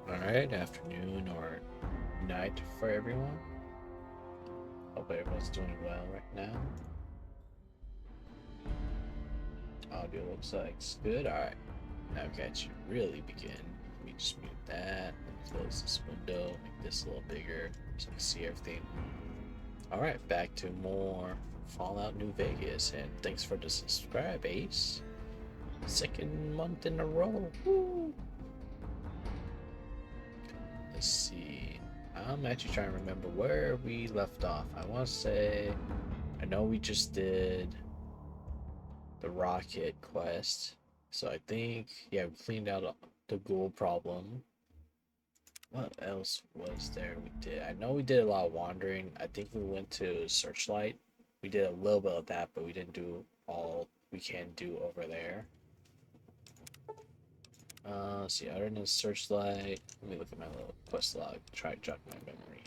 Alright, afternoon or night for everyone. Hope everyone's doing well right now. Audio looks like it's good. Alright, now we got you really begin. Let me just mute that. Close this window, make this a little bigger so I can see everything. Alright, back to more Fallout New Vegas, and thanks for the subscribe, Ace. Second month in a row. Woo! Let's see. I'm actually trying to remember where we left off. I want to say, I know we just did the rocket quest. So I think, yeah, we cleaned out the ghoul problem. What else was there we did? I know we did a lot of wandering. I think we went to Searchlight. We did a little bit of that, but we didn't do all we can do over there. Let's see, other than Searchlight, let me look at my little quest log, try to jog my memory.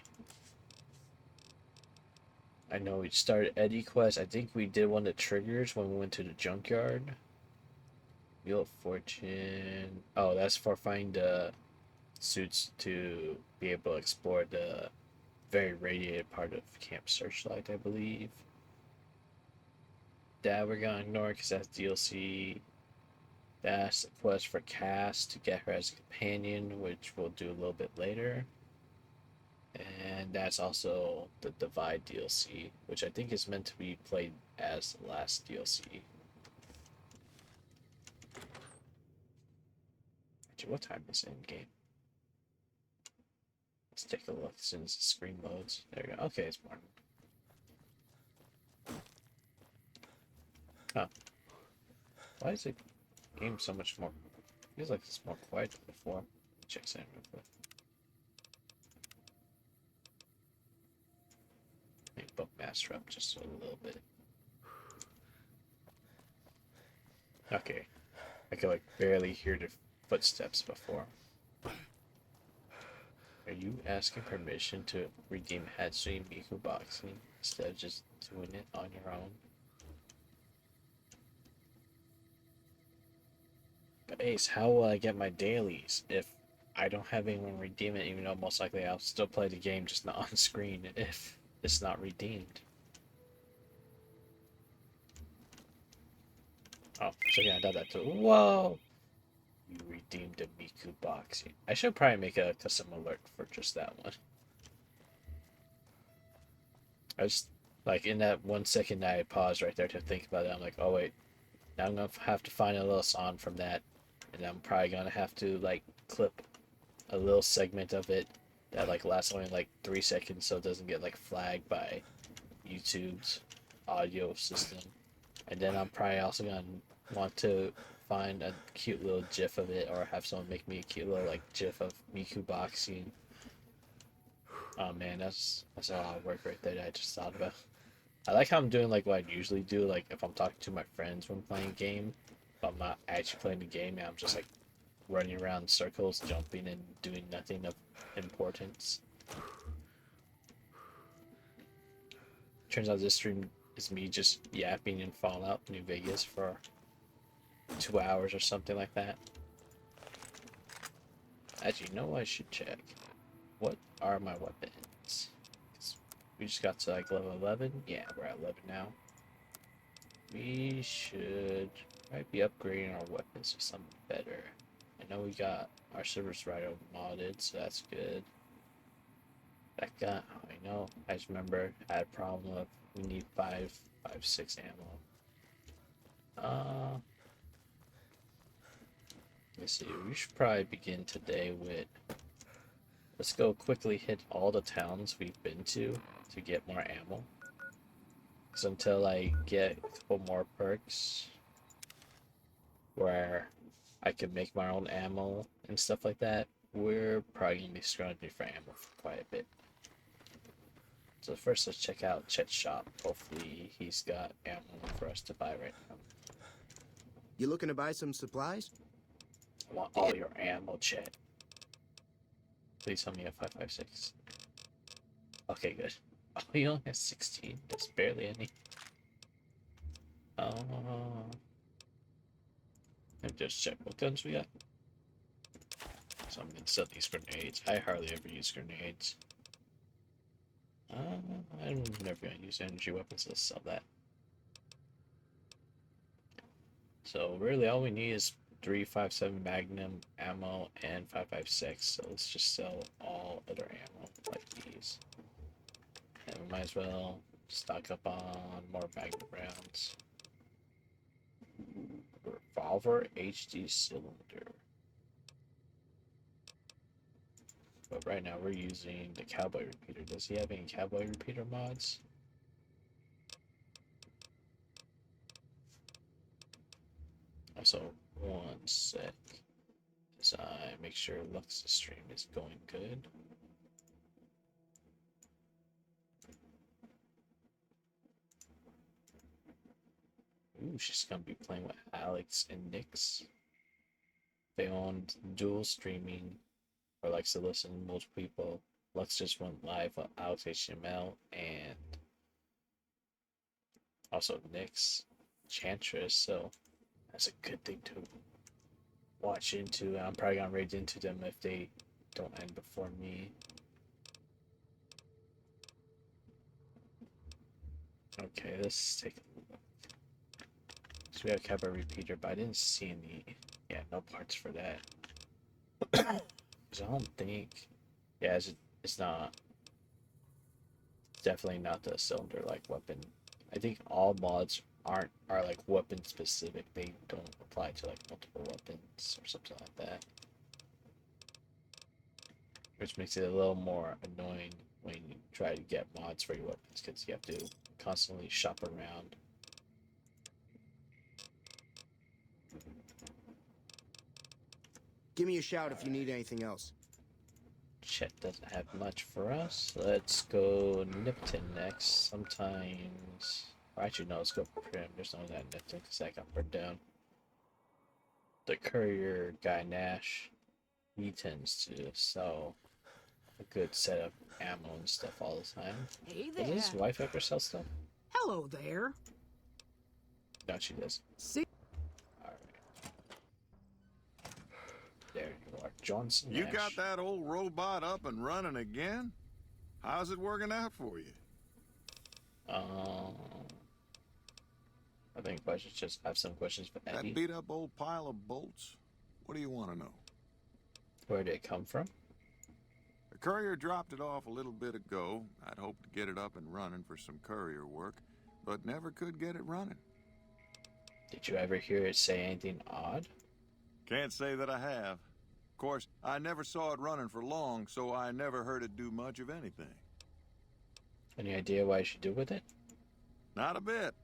I know we started Eddie quest. I think we did one of the triggers when we went to the junkyard. Wheel of Fortune. Oh, that's for finding the suits to be able to explore the very radiated part of Camp Searchlight, I believe. That we're gonna ignore because that's DLC. That's the quest for Cass to get her as a companion, which we'll do a little bit later. And that's also the Divide DLC, which I think is meant to be played as the last DLC. Actually, what time is it in game? Let's take a look as soon as the screen loads. There we go. Okay, it's morning. Huh. Why is the game so much more... Feels like it's more quiet than before. Check that real quick. Make Bookmaster up just a little bit. Okay. I could like barely hear the footsteps before. Are you asking permission to redeem Hatsune Miku boxing instead of just doing it on your own? But Ace, how will I get my dailies if I don't have anyone redeem it, even though most likely I'll still play the game just not on screen if it's not redeemed? Oh, so yeah, I did that too. Whoa! You redeemed the Miku boxing. I should probably make a custom alert for just that one. I just, like, in that 1 second I paused right there to think about it, I'm like, oh wait, now I'm gonna have to find a little song from that, and I'm probably gonna have to, like, clip a little segment of it that, like, lasts only, like, 3 seconds so it doesn't get, like, flagged by YouTube's audio system. And then I'm probably also gonna want to find a cute little gif of it, or have someone make me a cute little, like, gif of Miku boxing. Oh man, that's a lot of work right there that I just thought about. I like how I'm doing like what I usually do, like if I'm talking to my friends when playing a game, but I'm not actually playing the game, and I'm just like running around in circles, jumping and doing nothing of importance. Turns out this stream is me just yapping in Fallout New Vegas for 2 hours or something like that. Actually, you know what I should check? What are my weapons? 'Cause we just got to like level 11. Yeah, we're at 11 now. We should might be upgrading our weapons to something better. I know we got our Service Rider modded, so that's good. That gun, I know. I just remember I had a problem with we need 5.56 ammo. Let's see. We should probably begin today with. Let's go quickly hit all the towns we've been to get more ammo. Because until I get a couple more perks where I can make my own ammo and stuff like that, we're probably going to be scrounging for ammo for quite a bit. So first let's check out Chet's shop. Hopefully he's got ammo for us to buy right now. You looking to buy some supplies? I want all your ammo, Chet. Please tell me a 5.56. Okay, good. Oh, he only has 16. That's barely any. Let me just check what guns we got. So I'm gonna sell these grenades. I hardly ever use grenades. I'm never gonna use energy weapons. Let's sell that. So really, all we need is 357 Magnum ammo and 556. So let's just sell all other ammo like these. And we might as well stock up on more Magnum rounds. Revolver HD cylinder. But right now we're using the cowboy repeater. Does he have any cowboy repeater mods? Also, one sec. As I make sure Lux's stream is going good. Ooh, she's gonna be playing with Alex and Nyx. They owned dual streaming, or likes to listen to multiple people. Lux just went live on Alex HTML and also Nyx Chantress, so that's a good thing to watch into. I'm probably gonna raid into them if they don't end before me. Okay, let's take a look. So we have Cowboy Repeater, but I didn't see any. Yeah, no parts for that. Because I don't think. Yeah, it's not. Definitely not the cylinder like weapon. I think all mods are like weapon specific. They don't apply to like multiple weapons or something like that. Which makes it a little more annoying when you try to get mods for your weapons because you have to constantly shop around. Give me a shout if you need anything else. Chet doesn't have much for us. Let's go Nipton next. Sometimes, or actually no, let's go Prim. There's no that Nipton because that got burned down. The courier guy Nash, he tends to sell a good set of ammo and stuff all the time. Hey Does there. his wife ever sell stuff? Hello there. No, she does. See, Alright. There you are, Johnson. You Nash. got that old robot up and running again? How's it working out for you? I think I should just have some questions for Eddie. That beat up old pile of bolts? What do you want to know? Where did it come from? The courier dropped it off a little bit ago. I'd hoped to get it up and running for some courier work, but never could get it running. Did you ever hear it say anything odd? Can't say that I have. Of course, I never saw it running for long, so I never heard it do much of anything. Any idea what I should do with it? Not a bit.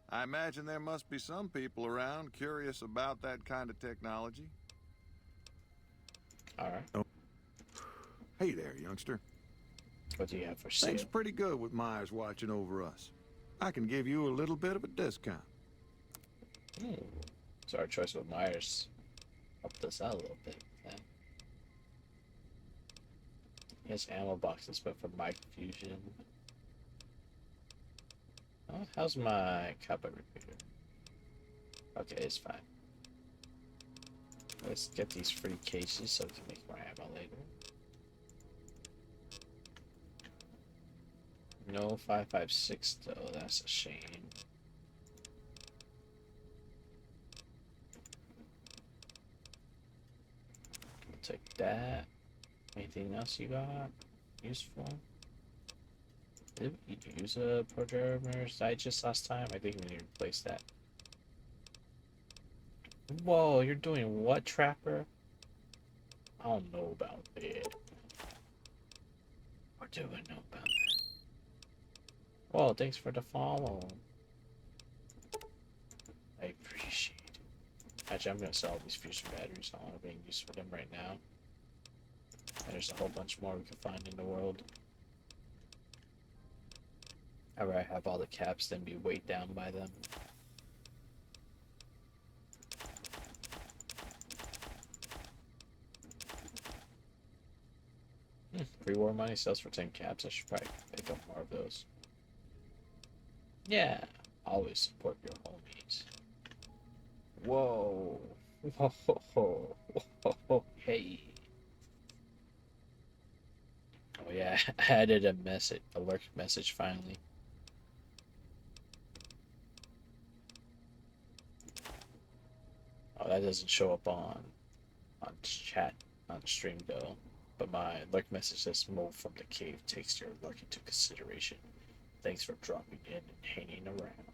I imagine there must be some people around curious about that kind of technology. Alright. Hey there, youngster. What do you have for sale? Things pretty good with Myers watching over us. I can give you a little bit of a discount. So our choice with Myers helped us out a little bit. Yeah. He has ammo boxes, but for my fusion. Oh, how's my copper repeater? Okay, it's fine. Let's get these free cases so we can make more ammo later. No 556 though, that's a shame. I'll take that. Anything else you got? Useful? Did we use a Programmer's Digest last time? I think we need to replace that. Whoa, you're doing what, Trapper? I don't know about that. What do I know about that? Well, thanks for the follow. I appreciate it. Actually, I'm gonna sell all these fusion batteries. I don't have any use for them right now. And there's a whole bunch more we can find in the world. I'd rather have all the caps than be weighed down by them. Pre-war money sells for 10 caps. I should probably pick up more of those. Yeah, always support your homies. Whoa. Whoa. Whoa. Hey. Oh yeah, I added a message, alert message finally. Oh, that doesn't show up on chat on stream though. But my alert message says move from the cave takes your luck into consideration. Thanks for dropping in and hanging around.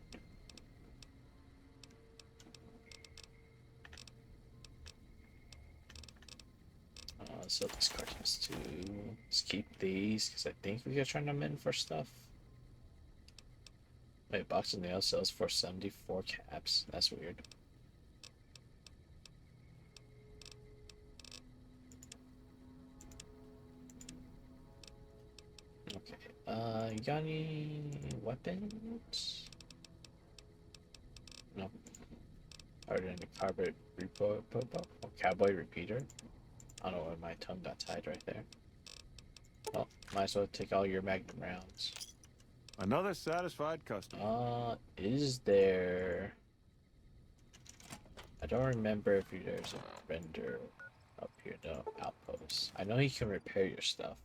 So these cartons too. Let's keep these because I think we can turn them in for stuff. Wait, Box of Nails sells for 74 caps. That's weird. Okay. You got any weapons? No. Other than the cowboy repeater. I don't know why my tongue got tied right there. Well, might as well take all your magnum rounds. Another satisfied customer. Is there... I don't remember if there's a vendor up here, no, outpost. I know he can repair your stuff.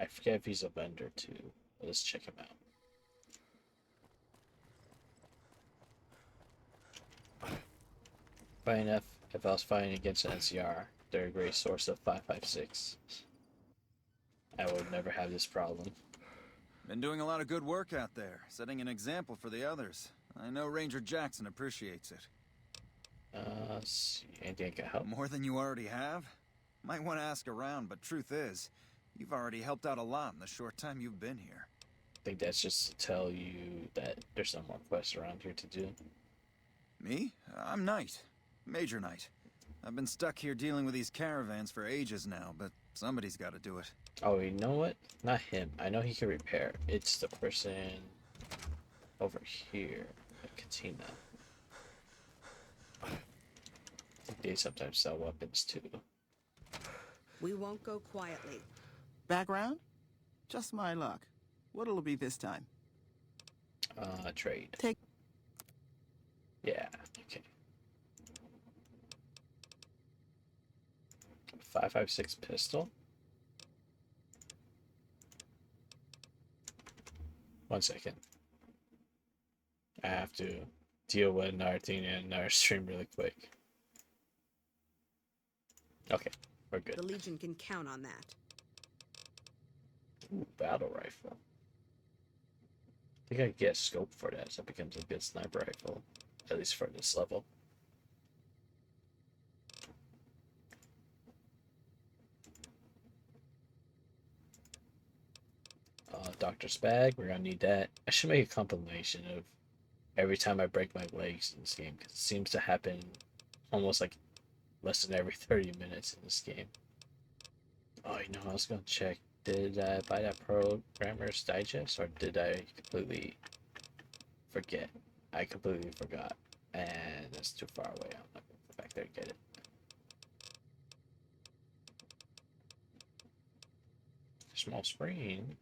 I forget if he's a vendor too. Let's check him out. Funny enough, if I was fighting against an NCR, they're a great source of 5.56. I would never have this problem. Been doing a lot of good work out there, setting an example for the others. I know Ranger Jackson appreciates it. See, anything I can help? More than you already have? Might want to ask around, but truth is, you've already helped out a lot in the short time you've been here. I think that's just to tell you that there's some more quests around here to do. Me? I'm Knight. Major Knight. I've been stuck here dealing with these caravans for ages now, but somebody's got to do it. Oh, you know what? Not him. I know he can repair. It's the person over here, Katina. I think they sometimes sell weapons too. We won't go quietly. Background? Just my luck. What'll it be this time? Trade. Take. Yeah, okay. 5.56 pistol. 1 second. I have to deal with another thing in another stream really quick. Okay, we're good. The Legion can count on that. Ooh, battle rifle. I think I get scope for that, so it becomes a good sniper rifle, at least for this level. Doctor's bag, we're gonna need that. I should make a compilation of every time I break my legs in this game, because it seems to happen almost like less than every 30 minutes in this game. Oh, you know, I was gonna check. Did I buy that Programmer's Digest, or did I completely forget? I completely forgot, and that's too far away. I'm not gonna go back there and get it. Small screen.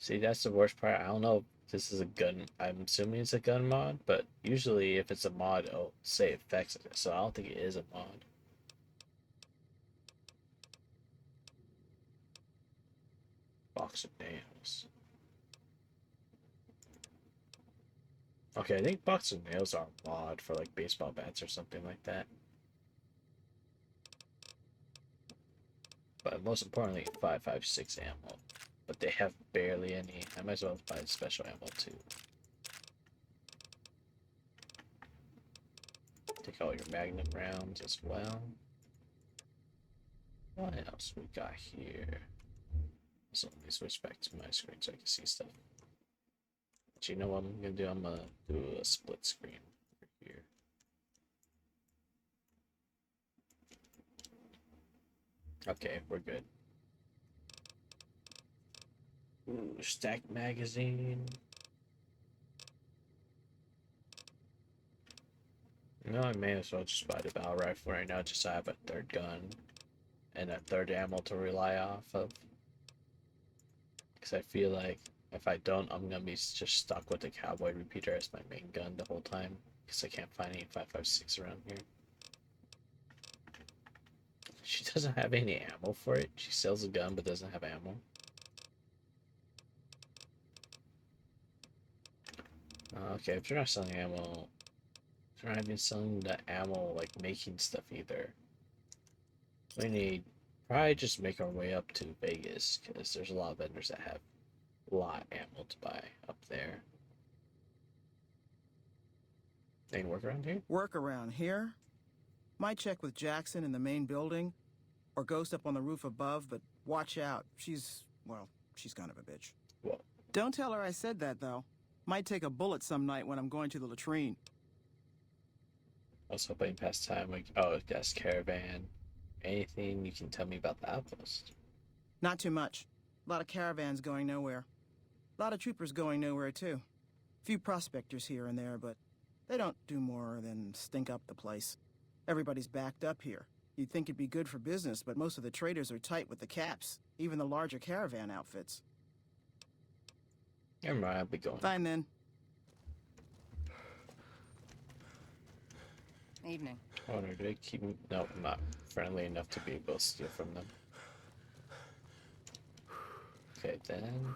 See, that's the worst part. I don't know if this is a gun. I'm assuming it's a gun mod, but usually if it's a mod, it'll say effects. So I don't think it is a mod. Box of nails. Okay, I think box of nails are a mod for like baseball bats or something like that. But most importantly, 5.56 ammo. But they have barely any. I might as well buy special ammo too. Take all your magnum rounds as well. What else we got here? So let me switch back to my screen so I can see stuff. But you know what I'm gonna do? I'm gonna do a split screen over here. Okay, we're good. Ooh, stacked magazine. No, I may as well just buy the battle rifle right now, just so I have a third gun and a third ammo to rely off of. Because I feel like if I don't, I'm gonna be just stuck with the cowboy repeater as my main gun the whole time. Because I can't find any 5.56 around here. She doesn't have any ammo for it. She sells a gun but doesn't have ammo. Okay, if they're not selling ammo, they're not even selling the ammo, like making stuff either. We need probably just make our way up to Vegas because there's a lot of vendors that have a lot of ammo to buy up there. Any work around here? Work around here? Might check with Jackson in the main building, or Ghost up on the roof above, but watch out. She's kind of a bitch. Well, Don't tell her I said that, though. Might take a bullet some night when I'm going to the latrine. I was hoping past time like, oh, that's Caravan. Anything you can tell me about the outpost? Not too much. A lot of caravans going nowhere. A lot of troopers going nowhere, too. Few prospectors here and there, but they don't do more than stink up the place. Everybody's backed up here. You'd think it'd be good for business, but most of the traders are tight with the caps, even the larger caravan outfits. Never mind, I'll be going. Fine then. Evening. Oh, no, do they keep me? No, I'm not friendly enough to be able to steal from them. Okay, then.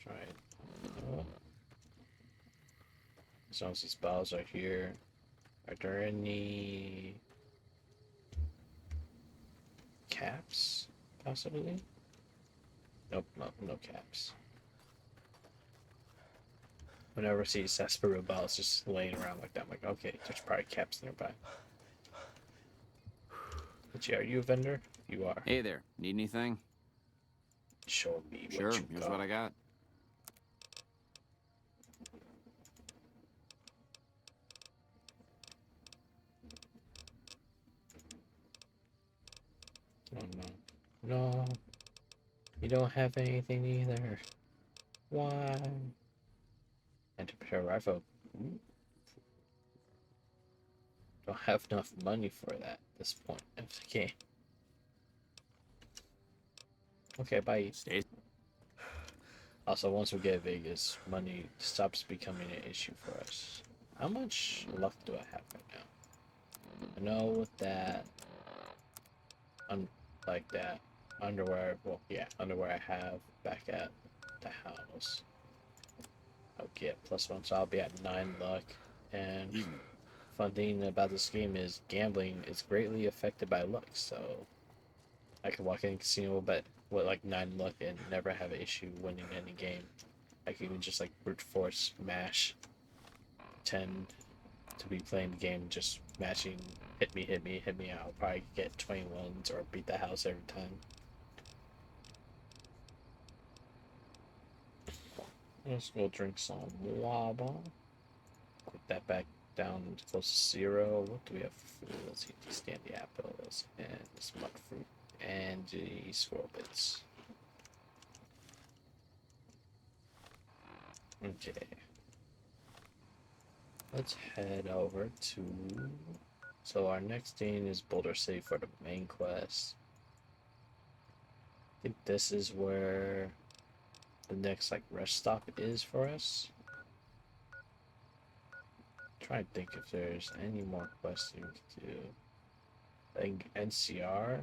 Try it. Oh. As long as these bottles are here. Are there any caps, possibly? Nope, no caps. Whenever I see sarsaparilla bottles just laying around like that, I'm like, okay, there's probably caps nearby. But yeah, are you a vendor? You are. Hey there, need anything? Show me what Sure, you here's got. what I got. Oh no. No. You don't have anything either. Why? And to prepare a rifle. Ooh. Don't have enough money for that at this point of the game. Okay, bye. Stay. Also, once we get Vegas, money stops becoming an issue for us. How much luck do I have right now? I know with that, like that underwear. Well, yeah, underwear I have back at the house. I'll get +1, so I'll be at 9 luck. And fun thing about this game is gambling is greatly affected by luck. So I can walk in a casino bet with like 9 luck and never have an issue winning any game. I can even just like brute force mash, pretend to be playing the game, just matching, hit me, I'll probably get 21s or beat the house every time. Let's go drink some Waba. Put that back down close to 0. What do we have for food? Let's see, these candy apples and this mud fruit and the squirrel bits. Okay. Let's head over to... So our next thing is Boulder City for the main quest. I think this is where the next like rest stop is for us. Try to think if there's any more quests we can do. I think NCR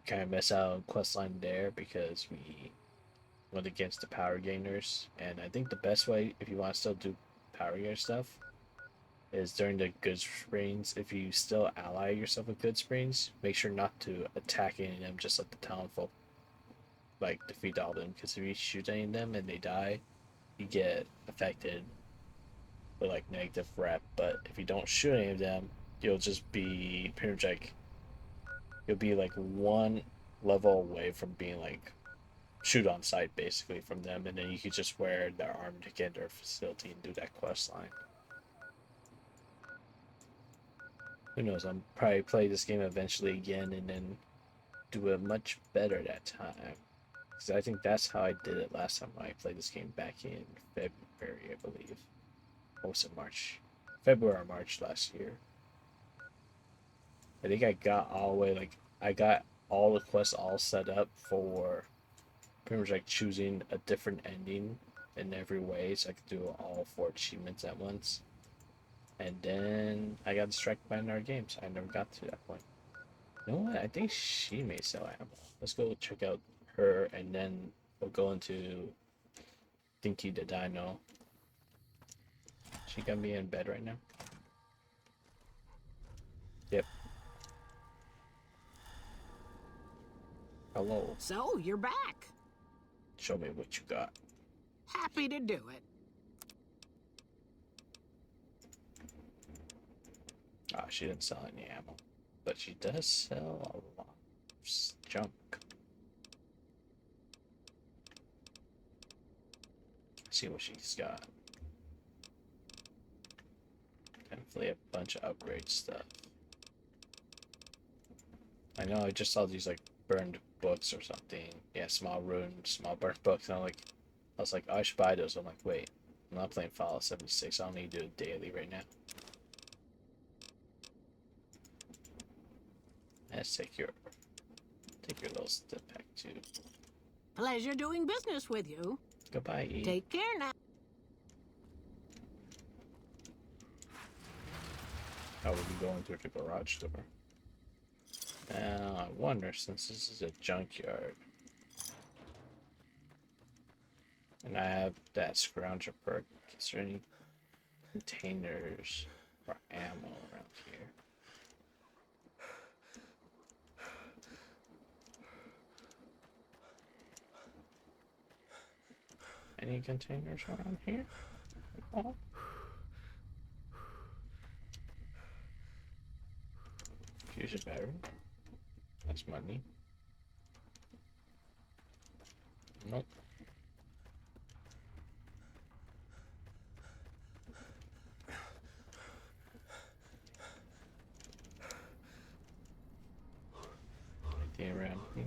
kind of miss out on quest line there because we went against the power gainers, and I think the best way if you want to still do power gainer stuff is during the good springs. If you still ally yourself with good springs, make sure not to attack any of them, just let the town folk like defeat all of them, because if you shoot any of them and they die, you get affected with like negative rep. But if you don't shoot any of them, you'll just be pretty much like, you'll be like 1 level away from being like shoot on sight basically from them, and then you could just wear their armor to get their facility and do that quest line. Who knows, I'll probably play this game eventually again and then do it much better that time. Because I think that's how I did it last time I played this game back in February, I believe. Or was it March? February or March last year. I think I got all the way, like, I got all the quests all set up for pretty much like choosing a different ending in every way, so I could do all 4 achievements at once. And then I got distracted by another game, so I never got to that point. You know what? I think she may sell ammo. Let's go check out her, and then we'll go into Stinky the Dino. She gonna be in bed right now? Yep. Hello. So, you're back. Show me what you got. Happy to do it. Ah, she didn't sell any ammo. But she does sell a lot of junk. See what she's got. Definitely a bunch of upgrade stuff. I know I just saw these like burned books or something. Yeah, small ruined, small burnt books. And I was like, oh, I should buy those. I'm like, wait, I'm not playing Fallout 76. I don't need to do it daily right now. Let's take your little step back too. Pleasure doing business with you. Goodbye, E. Take care now. I will be going through the garage door. Now, I wonder, since this is a junkyard, and I have that scrounger perk, is there any containers or ammo around here? Any containers around here? Oh. Fusion battery. That's money. Nope. Anything around here?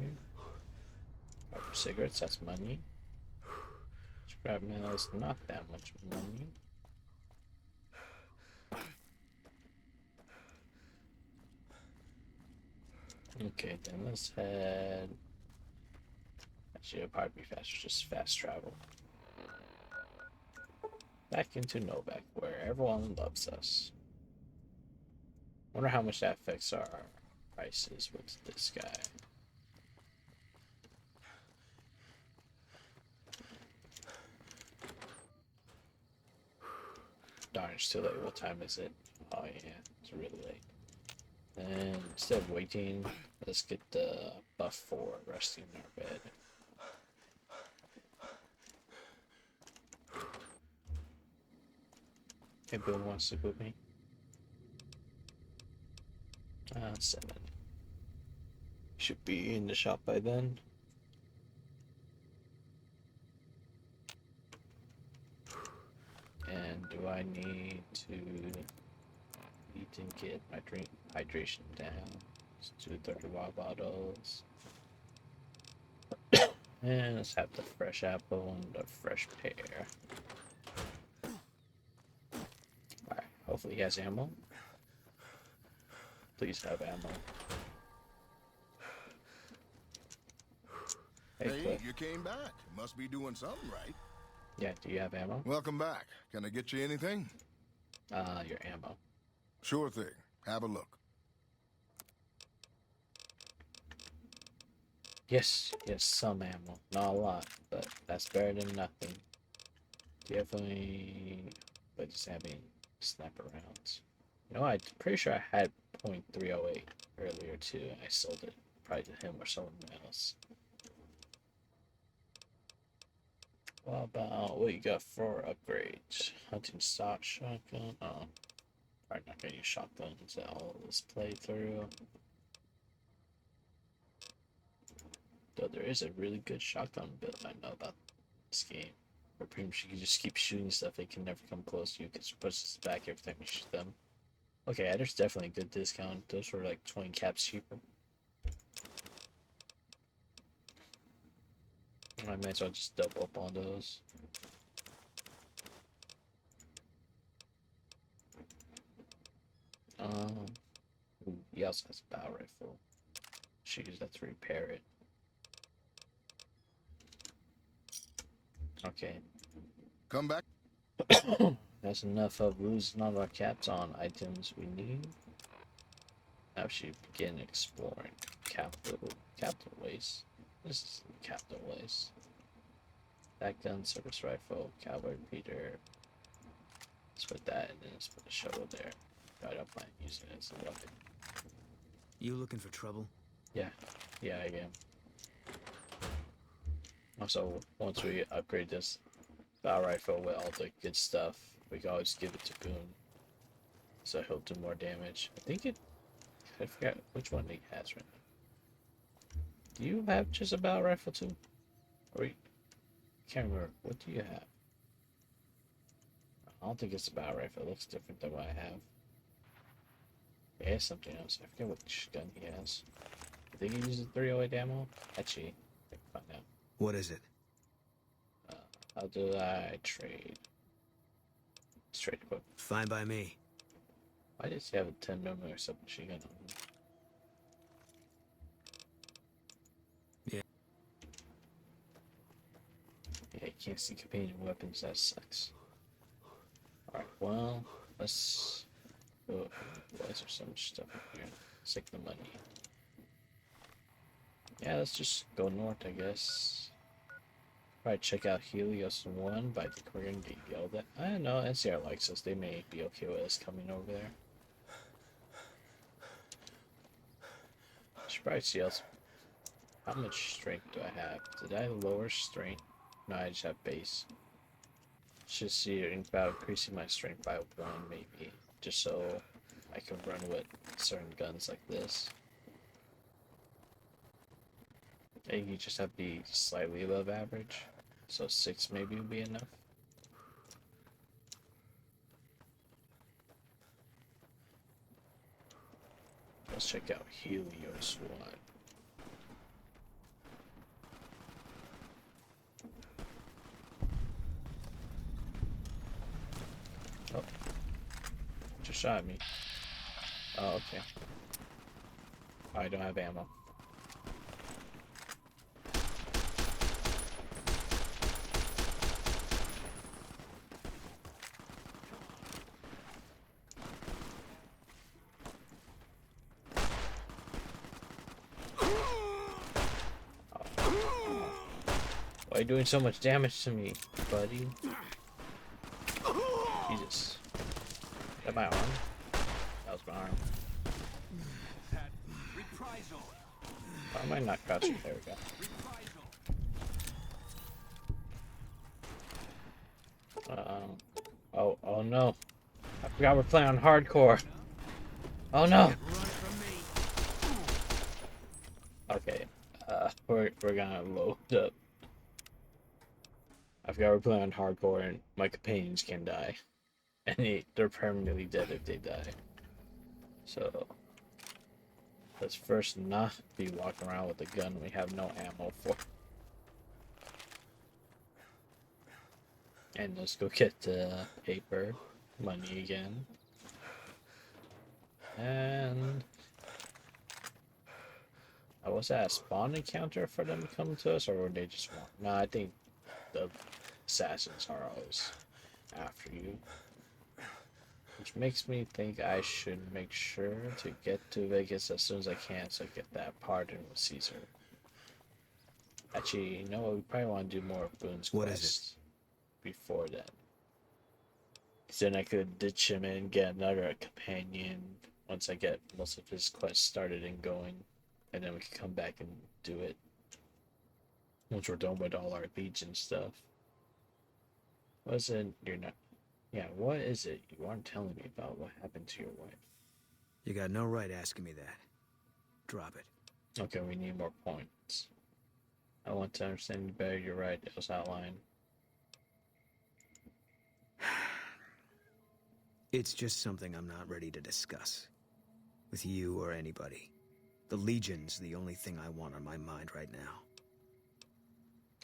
For cigarettes, that's money. Scrap metal is not that much money. Okay, then let's head. Actually, it'll probably be faster, just fast travel. Back into Novak, where everyone loves us. Wonder how much that affects our prices with this guy. Darn, it's too late. What time is it? Oh yeah, it's really late. And instead of waiting, let's get the buff for resting in our bed. Hey, Bill wants to boot me. 7. Should be in the shop by then. And do I need to eat and get my drink hydration down? Let's do 30 water bottles. And let's have the fresh apple and the fresh pear. Alright, hopefully he has ammo. Please have ammo. Hey, Cliff. you came back. Must be doing something right. Yeah, do you have ammo? Welcome back. Can I get you anything? Your ammo. Sure thing. Have a look. Yes, some ammo. Not a lot, but that's better than nothing. Definitely, but just having sniper rounds. You know, I'm pretty sure I had .308 earlier too. I sold it probably to him or someone else. What about what you got for upgrades? Hunting stock shotgun. Oh, probably not gonna use shotguns at all this playthrough. Though there is a really good shotgun build I know about this game. Where pretty much you can just keep shooting stuff, they can never come close to you because it pushes back every time you shoot them. Okay, yeah, there's definitely a good discount. Those were like 20 caps cheaper. I might as well just double up on those. Ooh, he also has a bow rifle. Should use that to repair it. Okay. Come back. That's enough of losing all our caps on items we need. Now we should begin exploring capital waste. This is capital waste. That gun, service rifle, cowboy repeater. Let's put that, and then let's put the shovel there. I don't mind using it as a weapon. You looking for trouble? Yeah, I am. Also, once we upgrade this battle rifle with all the good stuff, we can always give it to Boone. So he'll do more damage. I forgot which one he has right now. Do you have just a battle rifle too? Or can't remember. What do you have? I don't think it's a battle rifle. It looks different than what I have. He has something else. I forget which gun he has. I think he uses 308 ammo. Actually, I can find out. What is it? How do I trade? Trade equipment. Fine by me. Why does he have a 10mm submachine gun on him? Yeah. Yeah, you can't see companion weapons. That sucks. Alright, well, let's... Oh, why is there so much stuff up here? Let's take the money. Yeah, let's just go north, I guess. Probably check out Helios 1, but I think we're gonna get yelled at. I don't know, NCR likes us. They may be okay with us coming over there. Should probably see else. How much strength do I have? Did I lower strength? No, I just have base. Should see about increasing my strength by 1 maybe. Just so I can run with certain guns like this. I think you just have to be slightly above average. So 6 maybe would be enough. Let's check out Helios 1. Oh. Just shot at me. Oh, okay. I don't have ammo. Why are you doing so much damage to me, buddy? Jesus. Is that my arm? That was my arm. Why am I not crouching? There we go. Oh no. I forgot we're playing on hardcore. Oh no. Okay. We're gonna load up. I forgot we're playing on hardcore and my companions can die. And they're permanently dead if they die. So let's first not be walking around with a gun we have no ammo for. And let's go get the paper, money again. And was that a spawn encounter for them to come to us, or were they just want? No, I think the assassins are always after you. Which makes me think I should make sure to get to Vegas as soon as I can so I get that pardon with Caesar. Actually, you know what? We probably want to do more of Boone's What is quest before that. Because then I could ditch him and get another companion once I get most of his quests started and going. And then we can come back and do it once we're done with all our Legion stuff. Wasn't you're not? Yeah, what is it you aren't telling me about? What happened to your wife? You got no right asking me that. Drop it. Okay, we need more points. I want to understand you better. You're right. It was outlined. It's just something I'm not ready to discuss. With you or anybody. The Legion's the only thing I want on my mind right now.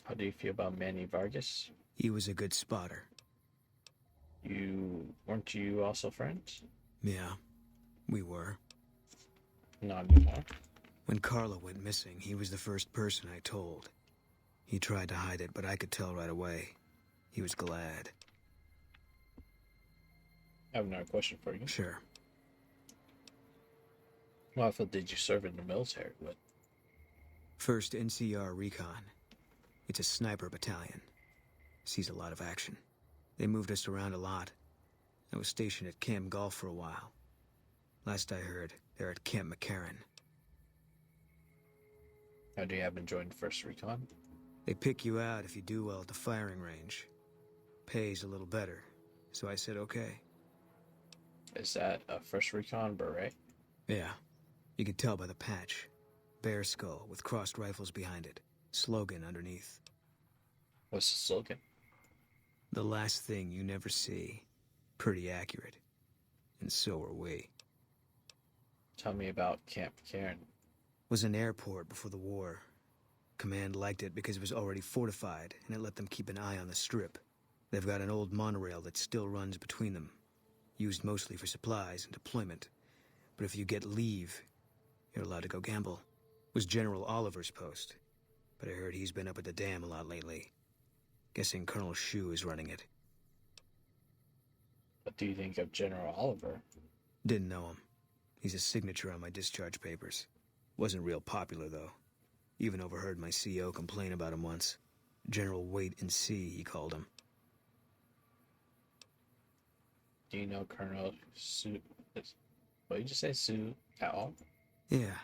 How do you feel about Manny Vargas? He was a good spotter. Weren't you also friends? Yeah, we were. Not anymore. When Carla went missing, he was the first person I told. He tried to hide it, but I could tell right away. He was glad. I have another question for you. Sure. What field did you serve in the military with? 1st NCR Recon. It's a sniper battalion. sees a lot of action. They moved us around a lot. I was stationed at Camp Golf for a while. Last I heard, they're at Camp McCarran. How do you happen to join First Recon? They pick you out if you do well at the firing range. Pays a little better, so I said okay. Is that a First Recon beret? Yeah, you can tell by the patch. Bear skull with crossed rifles behind it. Slogan underneath. What's the slogan? The last thing you never see. Pretty accurate. And so are we. Tell me about Camp Cairn. Was an airport before the war. Command liked it because it was already fortified, and it let them keep an eye on the strip. They've got an old monorail that still runs between them. Used mostly for supplies and deployment. But if you get leave, you're allowed to go gamble. Was General Oliver's post. But I heard he's been up at the dam a lot lately. Guessing Colonel Shu is running it. What do you think of General Oliver? Didn't know him. He's a signature on my discharge papers. Wasn't real popular, though. Even overheard my CO complain about him once. General Wait and See, he called him. Do you know Colonel Su... What did you just say, Su at all? Yeah.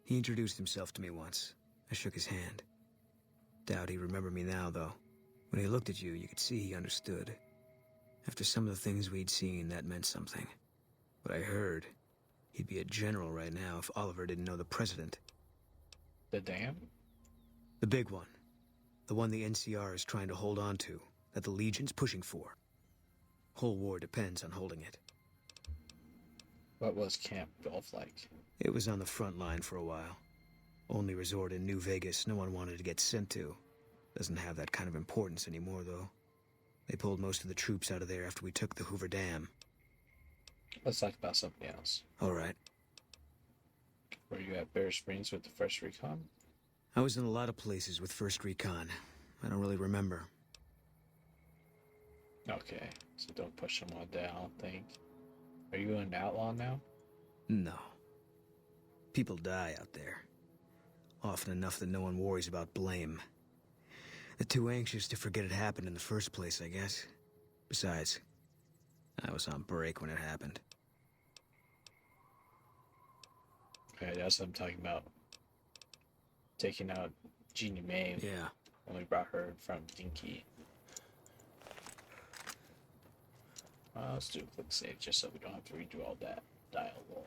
He introduced himself to me once. I shook his hand. Doubt he remembered me now, though. When he looked at you, you could see he understood. After some of the things we'd seen, that meant something. But I heard he'd be a general right now if Oliver didn't know the president. The dam? The big one. The one the NCR is trying to hold on to, that the Legion's pushing for. Whole war depends on holding it. What was Camp Golf like? It was on the front line for a while. Only resort in New Vegas no one wanted to get sent to. Doesn't have that kind of importance anymore, though. They pulled most of the troops out of there after we took the Hoover Dam. Let's talk about something else. All right. Were you at Bear Springs with the First Recon? I was in a lot of places with First Recon. I don't really remember. Okay, so don't push them all down, I don't think. Are you an outlaw now? No. People die out there. Often enough that no one worries about blame. They're too anxious to forget it happened in the first place, I guess. Besides, I was on break when it happened. Okay, that's what I'm talking about. Taking out Jeannie Mae Yeah. when we brought her from Dinky. Let's do a quick save just so we don't have to redo all that dialogue.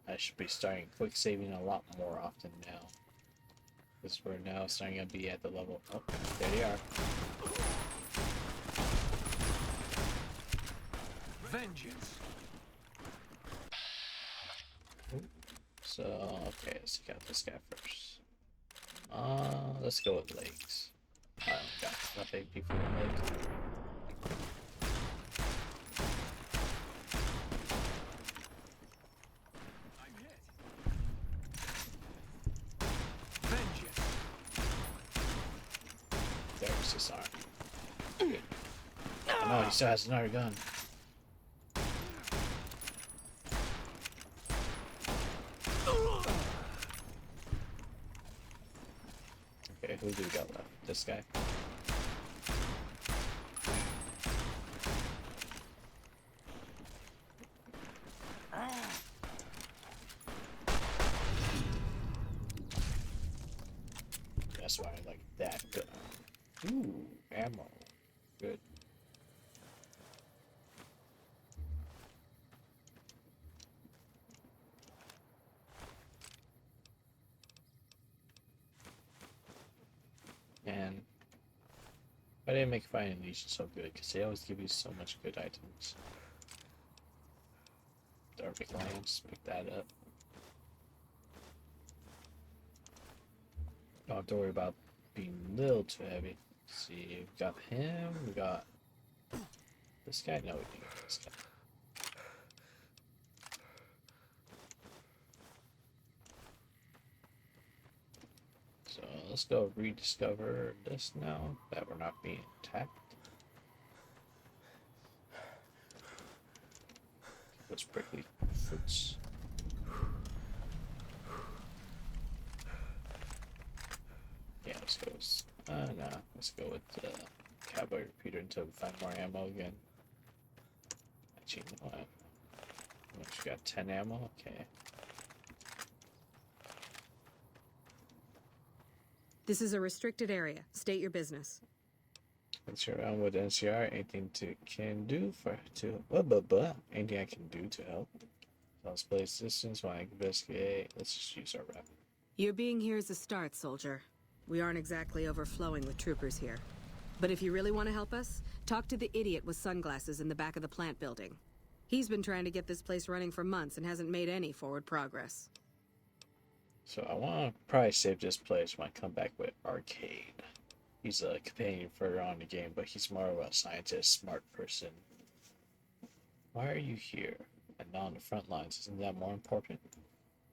I should be starting quick saving a lot more often now. Because we're now starting to be at the level. Oh, there they are. Vengeance. So, okay, let's take out this guy first. Let's go with legs. I don't got enough AP for the legs. There's his arm. Good. Oh no, he still has another gun. Okay, who do we got left? This guy? That's why I like that gun. Ooh, ammo. Good. And I didn't make Finding Legion so good because they always give you so much good items. Dark Lions, pick that up. Don't have to worry about being a little too heavy. Let's see, we got him, we got this guy. No, we didn't get this guy. So let's go rediscover this now that we're not being attacked. Those prickly fruits. Yeah, let's go. No. Let's go with the cowboy repeater until we find more ammo again. Actually, you know what? We got 10 ammo? Okay. This is a restricted area. State your business. Let's go around with NCR. Anything anything I can do to help. Let's play assistance while I investigate. Let's just use our rep. Your being here is a start, soldier. We aren't exactly overflowing with troopers here. But if you really want to help us, talk to the idiot with sunglasses in the back of the plant building. He's been trying to get this place running for months and hasn't made any forward progress. So I want to probably save this place when I come back with Arcade. He's a companion further on in the game, but he's more of a scientist, smart person. Why are you here and not on the front lines? Isn't that more important?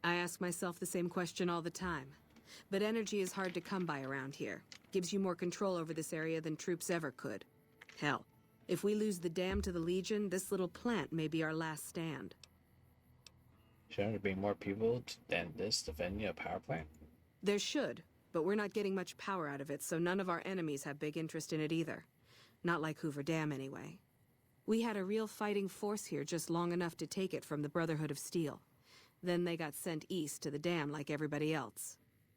I ask myself the same question all the time. But energy is hard to come by around here. Gives you more control over this area than troops ever could. Hell, if we lose the dam to the Legion, this little plant may be our last stand. Shouldn't there be more people than this defending a power plant? There should, but we're not getting much power out of it, so none of our enemies have big interest in it either. Not like Hoover Dam, anyway. We had a real fighting force here just long enough to take it from the Brotherhood of Steel. Then they got sent east to the dam like everybody else.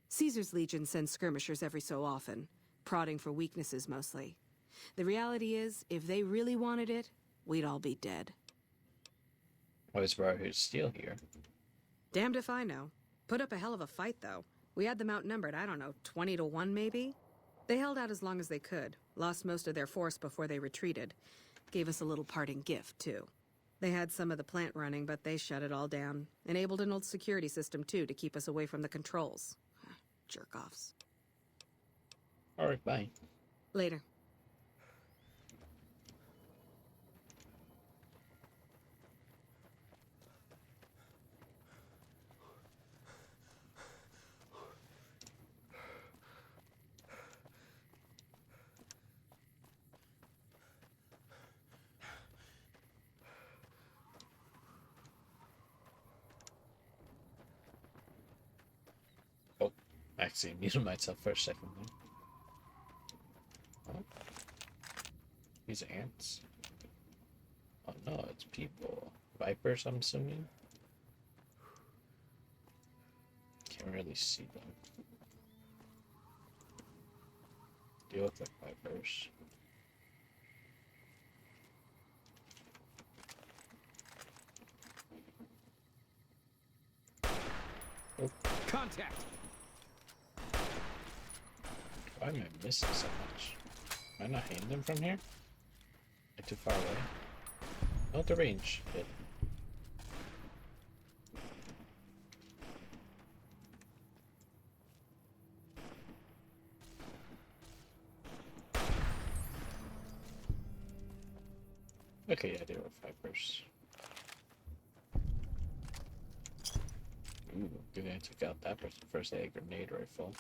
Caesar's Legion sends skirmishers every so often, prodding for weaknesses mostly. The reality is, if they really wanted it, we'd all be dead. Why is Brotherhood of Steel here? Damned if I know. Put up a hell of a fight, though. We had them outnumbered, I don't know, 20 to 1 maybe? They held out as long as they could, lost most of their force before they retreated. Gave us a little parting gift, too. They had some of the plant running, but they shut it all down. Enabled an old security system, too, to keep us away from the controls. Jerk-offs. Alright, bye. Later. Actually muted myself for a second there. Oh. These are ants. Oh no, it's people. Vipers, I'm assuming? Can't really see them. They look like vipers. Oh. Contact! Why am I missing so much? Am I not hitting them from here? Am I too far away? Not the range. Good. Okay, yeah, they were vipers. Ooh, good thing I took out that person first. They had a grenade rifle.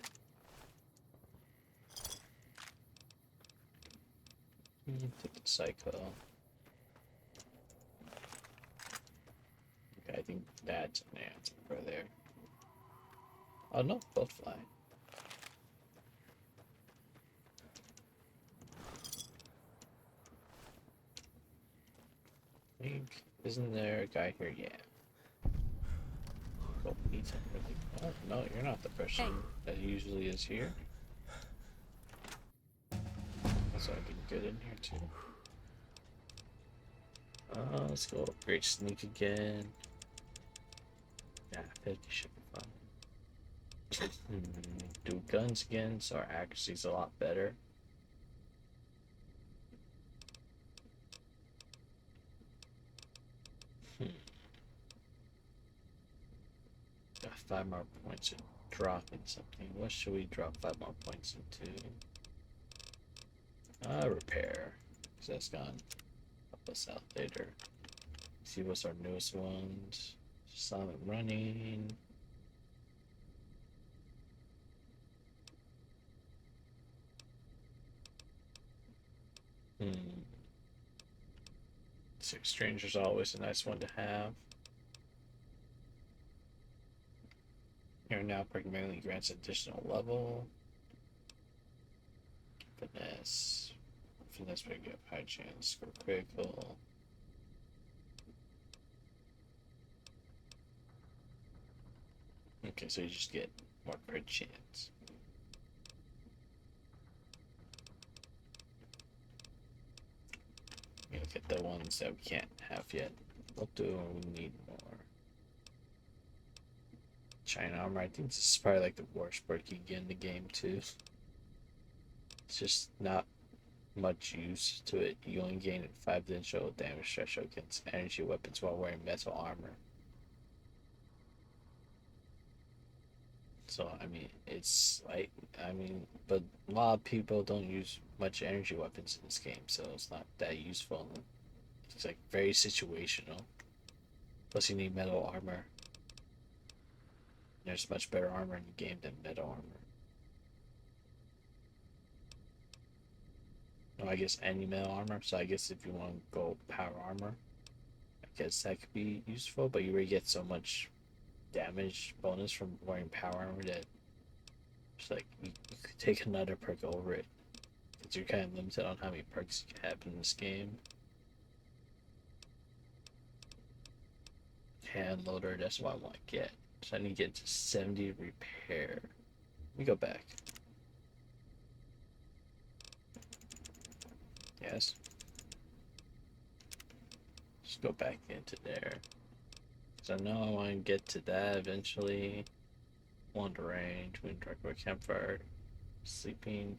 Take the cycle. Okay, I think that's an ant over there. Oh no, both fly. I think, isn't there a guy here? Yeah. Go meet him really. Oh, no, you're not the person that usually is here. So I can get in here too. Let's go upgrade sneak again. Yeah, 50 should be fun. Do guns again, so our accuracy's a lot better. Got 5 more points to drop in something. What should we drop 5 more points into? Repair. Because that's gonna help us out later. See what's our newest ones. Silent running. Six Strangers always a nice one to have. Here now permanently grants additional level. finesse. Finesse pick up high chance, score critical. Okay, so you just get more crit chance. We look at the ones that we can't have yet. What do we need more? China armor. I think this is probably like the worst perk you get in the game too. It's just not much use to it. You only gain 5 additional damage threshold against energy weapons while wearing metal armor. So I mean, it's like but a lot of people don't use much energy weapons in this game, so it's not that useful. It's like very situational. Plus, you need metal armor. There's much better armor in the game than metal armor. No, I guess any metal armor. So I guess if you want to go power armor, I guess that could be useful. But you already get so much damage bonus from wearing power armor that it's like you could take another perk over it. Because you're kind of limited on how many perks you can have in this game. Hand loader, that's what I want to get. So I need to get to 70 repair. Let me go back. Yes. Just go back into there. So I know I want to get to that eventually. Wander range, wind dark campfire, sleeping.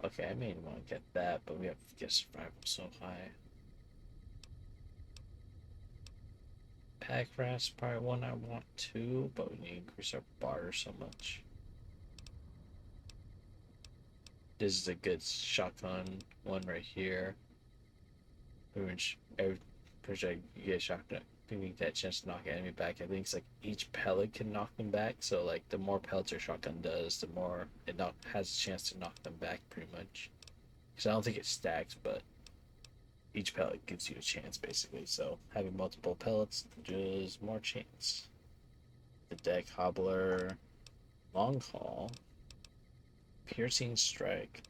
Okay, I may want to get that, but we have to get survival so high. Pack rats, probably one I want too, but we need to increase our barter so much. This is a good shotgun one right here. Pretty much every project you get a shotgun, you get that chance to knock an enemy back. I think it's like each pellet can knock them back. So like the more pellets your shotgun does, the more it has a chance to knock them back pretty much. Because I don't think it stacks, but each pellet gives you a chance basically. So having multiple pellets gives more chance. The deck hobbler, long haul, piercing strike,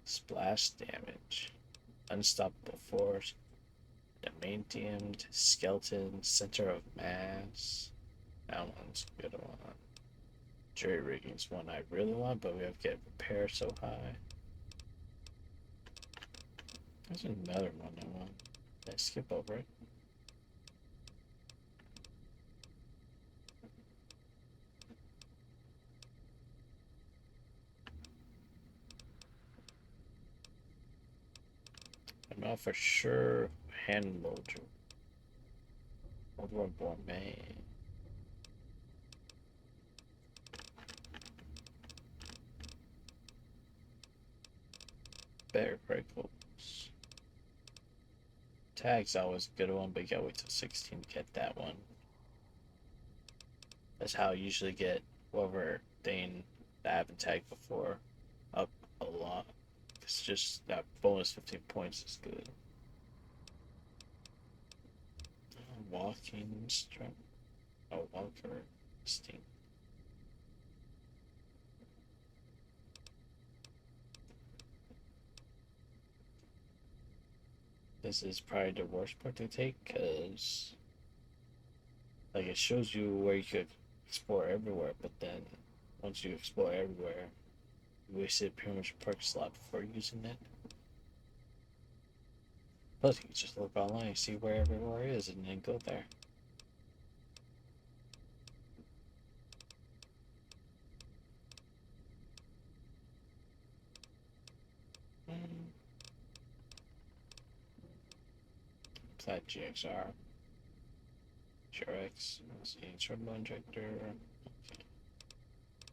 splash damage, unstoppable force, adamantium, skeleton, center of mass. That one's a good one. Jury rigging's one I really want, but we have to get repair so high. There's another one I want. Did I skip over it? I know for sure hand loader. Over gourmet. Bear crickles. Tag's always a good one, but you gotta wait till 16 to get that one. That's how I usually get whatever thing that I haven't tagged before up a lot. It's just that bonus 15 points is good. Walking strength. Oh, walker instinct. This is probably the worst part to take because like it shows you where you could explore everywhere, but then once you explore everywhere, you wasted pretty much a perk slot before using it. Plus, you can just look online, see where everywhere is, and then go there. Flat GXR. GRX. Turbo injector. Okay.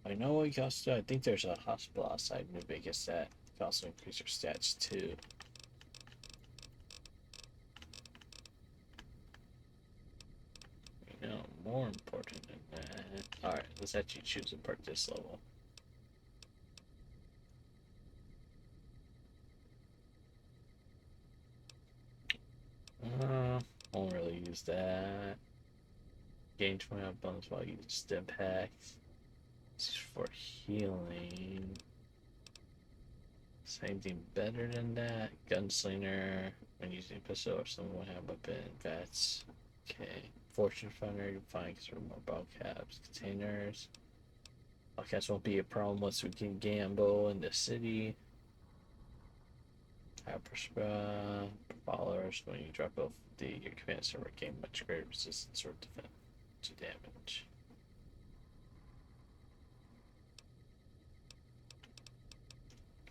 I know what you can also do. I think there's a hospital outside New Vegas that can also increase your stats too. You know, more important than that. Alright, let's actually choose a perk this level. Won't really use that. Gain 20 out bonus while you use stim packs. This is for healing. Anything better than that? Gunslinger, when using a pistol or some one-hand weapon, vets. Okay. Fortune Finder, you find more ball caps, containers. Ball caps won't be a problem once we can gamble in the city. Hyper followers, when you drop off your command server gain much greater resistance or defense to damage.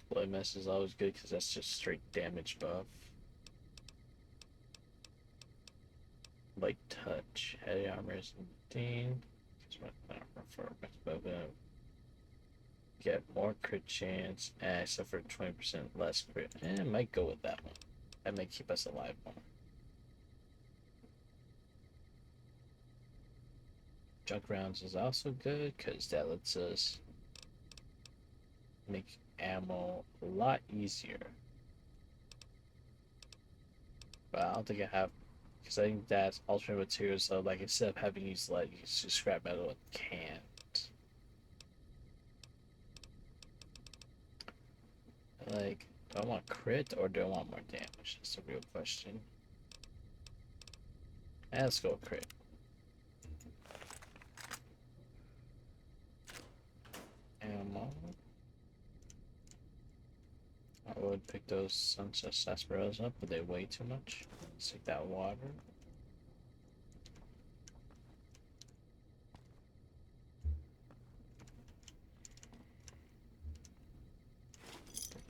Blood Mess is always good because that's just straight damage buff. Light touch, heavy armor is 15. Get more crit chance, except for 20% less crit. I might go with that one. That might keep us alive more. Junk rounds is also good because that lets us make ammo a lot easier. But I don't think I have, because I think that's alternate materials. So like instead of having used lead, you can just scrap metal and can't. Like, do I want crit or do I want more damage? That's a real question. And let's go with crit. Ammo. I would pick those Sunset Sarsaparillas up, but they weigh too much. Let's take that water.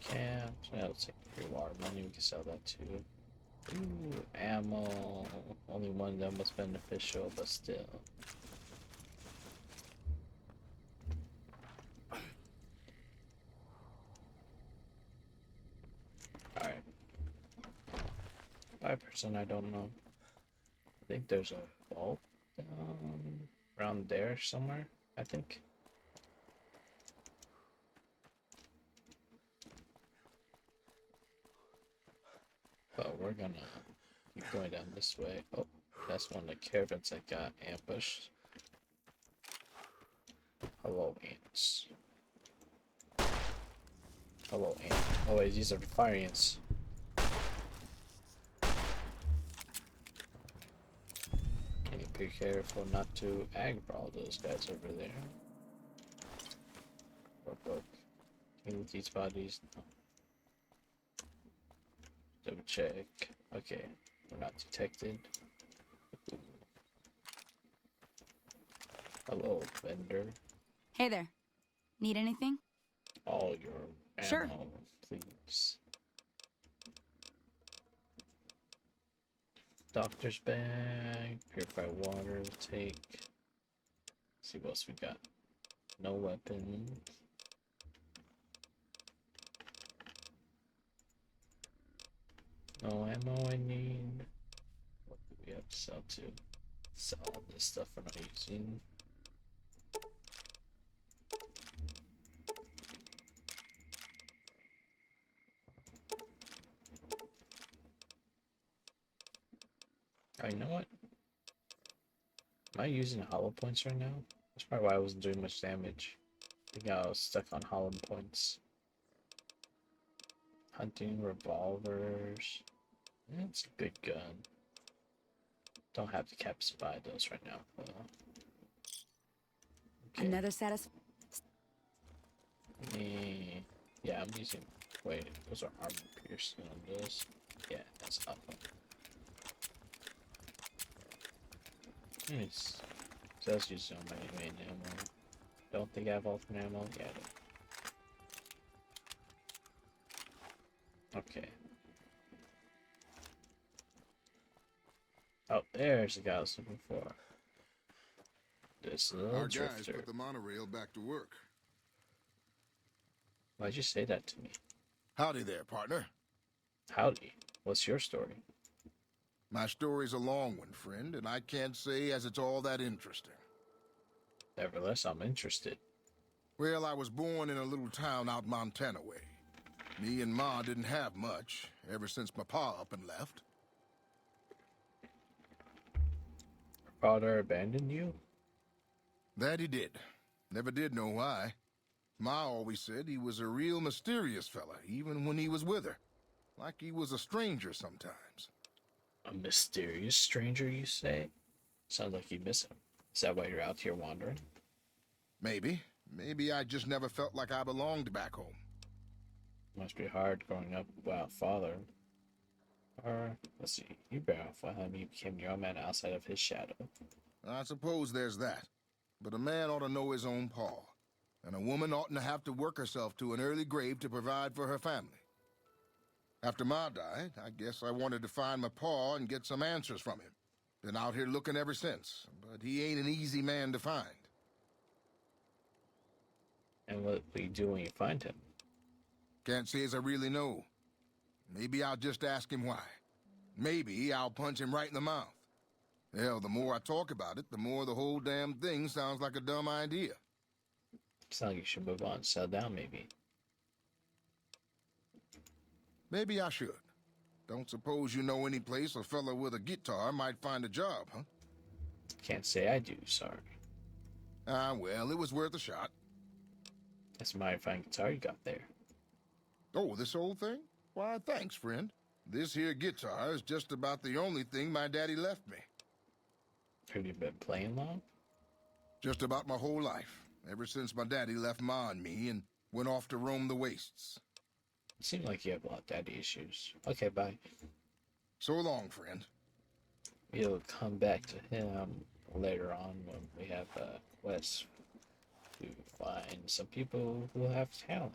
Caps. Yeah, let's take free water money. We can sell that too. Ooh, ammo. Only one of them was beneficial, but still. Alright. 5% I don't know. I think there's a vault around there somewhere, I think. But we're gonna keep going down this way. Oh, that's one of the caravans that got ambushed. Hello, ants. Hello, ant. Oh wait, these are fire ants. Be careful not to aggro those guys over there. Or kill these bodies. No. Double check. Okay, we're not detected. Hello, vendor. Hey there. Need anything? All your ammo, Sure. please. Doctor's bag, purified water, we'll take. See what else we got. No weapons. No ammo I need. What do we have to sell to? Sell all this stuff we're not using. Oh, you know what? Am I using hollow points right now? That's probably why I wasn't doing much damage. I think I was stuck on hollow points. Hunting revolvers. That's a good gun. Don't have the caps to buy those right now. Okay. Another Yeah, I'm using. Wait, those are armor piercing on this. Yeah, that's up. Nice. So let's use so many main ammo. Don't think I have alternate ammo? Yeah. Okay. Oh, there's the guy I was looking for. This little Our guys drifter. put the monorail back to work. Why'd you say that to me? Howdy there, partner. Howdy. What's your story? My story's a long one, friend, and I can't say as it's all that interesting. Nevertheless, I'm interested. Well, I was born in a little town out Montana way. Me and Ma didn't have much, ever since my pa up and left. Father abandoned you? That he did. Never did know why. Ma always said he was a real mysterious fella, even when he was with her. Like he was a stranger sometimes. A mysterious stranger, you say? Sounds like you miss him. Is that why you're out here wandering? Maybe. Maybe I just never felt like I belonged back home. Must be hard growing up without a father. Or, let's see, you bear off with him, you became your own man outside of his shadow. I suppose there's that. But a man ought to know his own paw. And a woman oughtn't to have to work herself to an early grave to provide for her family. After Ma died, I guess I wanted to find my paw and get some answers from him. Been out here looking ever since, but he ain't an easy man to find. And what will you do when you find him? Can't say as I really know. Maybe I'll just ask him why. Maybe I'll punch him right in the mouth. Hell, the more I talk about it, the more the whole damn thing sounds like a dumb idea. Sounds like you should move on, settle down maybe. Maybe I should. Don't suppose you know any place a fella with a guitar might find a job, huh? Can't say I do, sorry. Ah, well, it was worth a shot. That's a mighty fine guitar you got there. Oh, this old thing? Why, thanks, friend. This here guitar is just about the only thing my daddy left me. Have you been playing long? Just about my whole life, ever since my daddy left Ma and me and went off to roam the wastes. It seems like you have a lot of daddy issues. Okay, bye. So long, friend. We'll come back to him later on when we have a quest to find some people who have talent.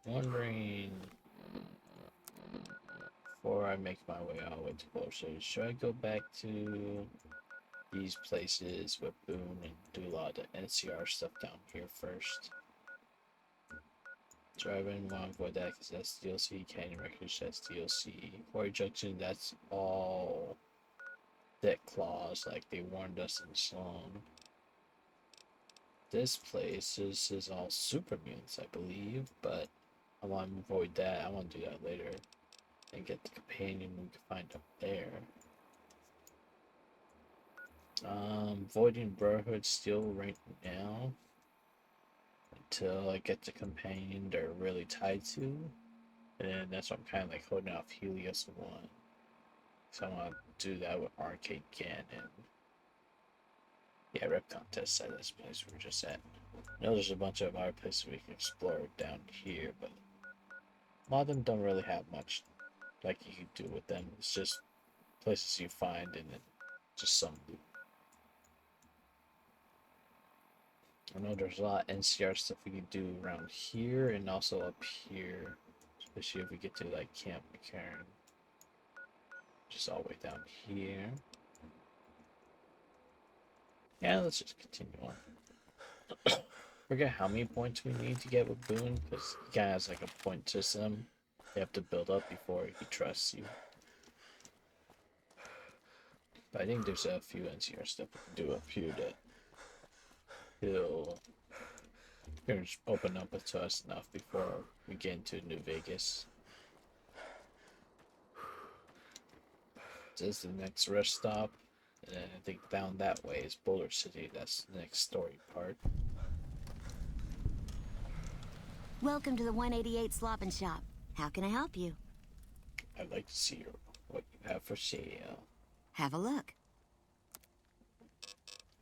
Wondering, before I make my way all the way to Bullshit, should I go back to these places with Boone and do a lot of the NCR stuff down here first? Driving along with that because that's DLC. Canyon Records, that's DLC. Quarry Junction, that's all Debt Clause, like they warned us in Sloan. This place is all super mutants, I believe, but I want to avoid that. I want to do that later and get the companion we can find up there. Voiding Brotherhood still right now until I get the companion they're really tied to, and then that's what I'm kind of like holding off Helios 1. So I want to do that with Arcade Gannon. Yeah, Rep Contest at this place we're just at. I know there's a bunch of other places we can explore down here, but a lot of them don't really have much like you can do with them. It's just places you find and then just some loot. I know there's a lot of NCR stuff we can do around here and also up here, especially if we get to like Camp McCarran. Just all the way down here. Yeah, let's just continue on. Forget how many points we need to get with Boone, because he kind of has like a point system you have to build up before he trusts you. But I think there's a few NCR stuff we can do up here that he'll just open up to us enough before we get into New Vegas. This is the next rest stop, and then I think down that way is Boulder City. That's the next story part. Welcome to the 188 Slop and Shop. How can I help you? I'd like to see what you have for sale. Have a look.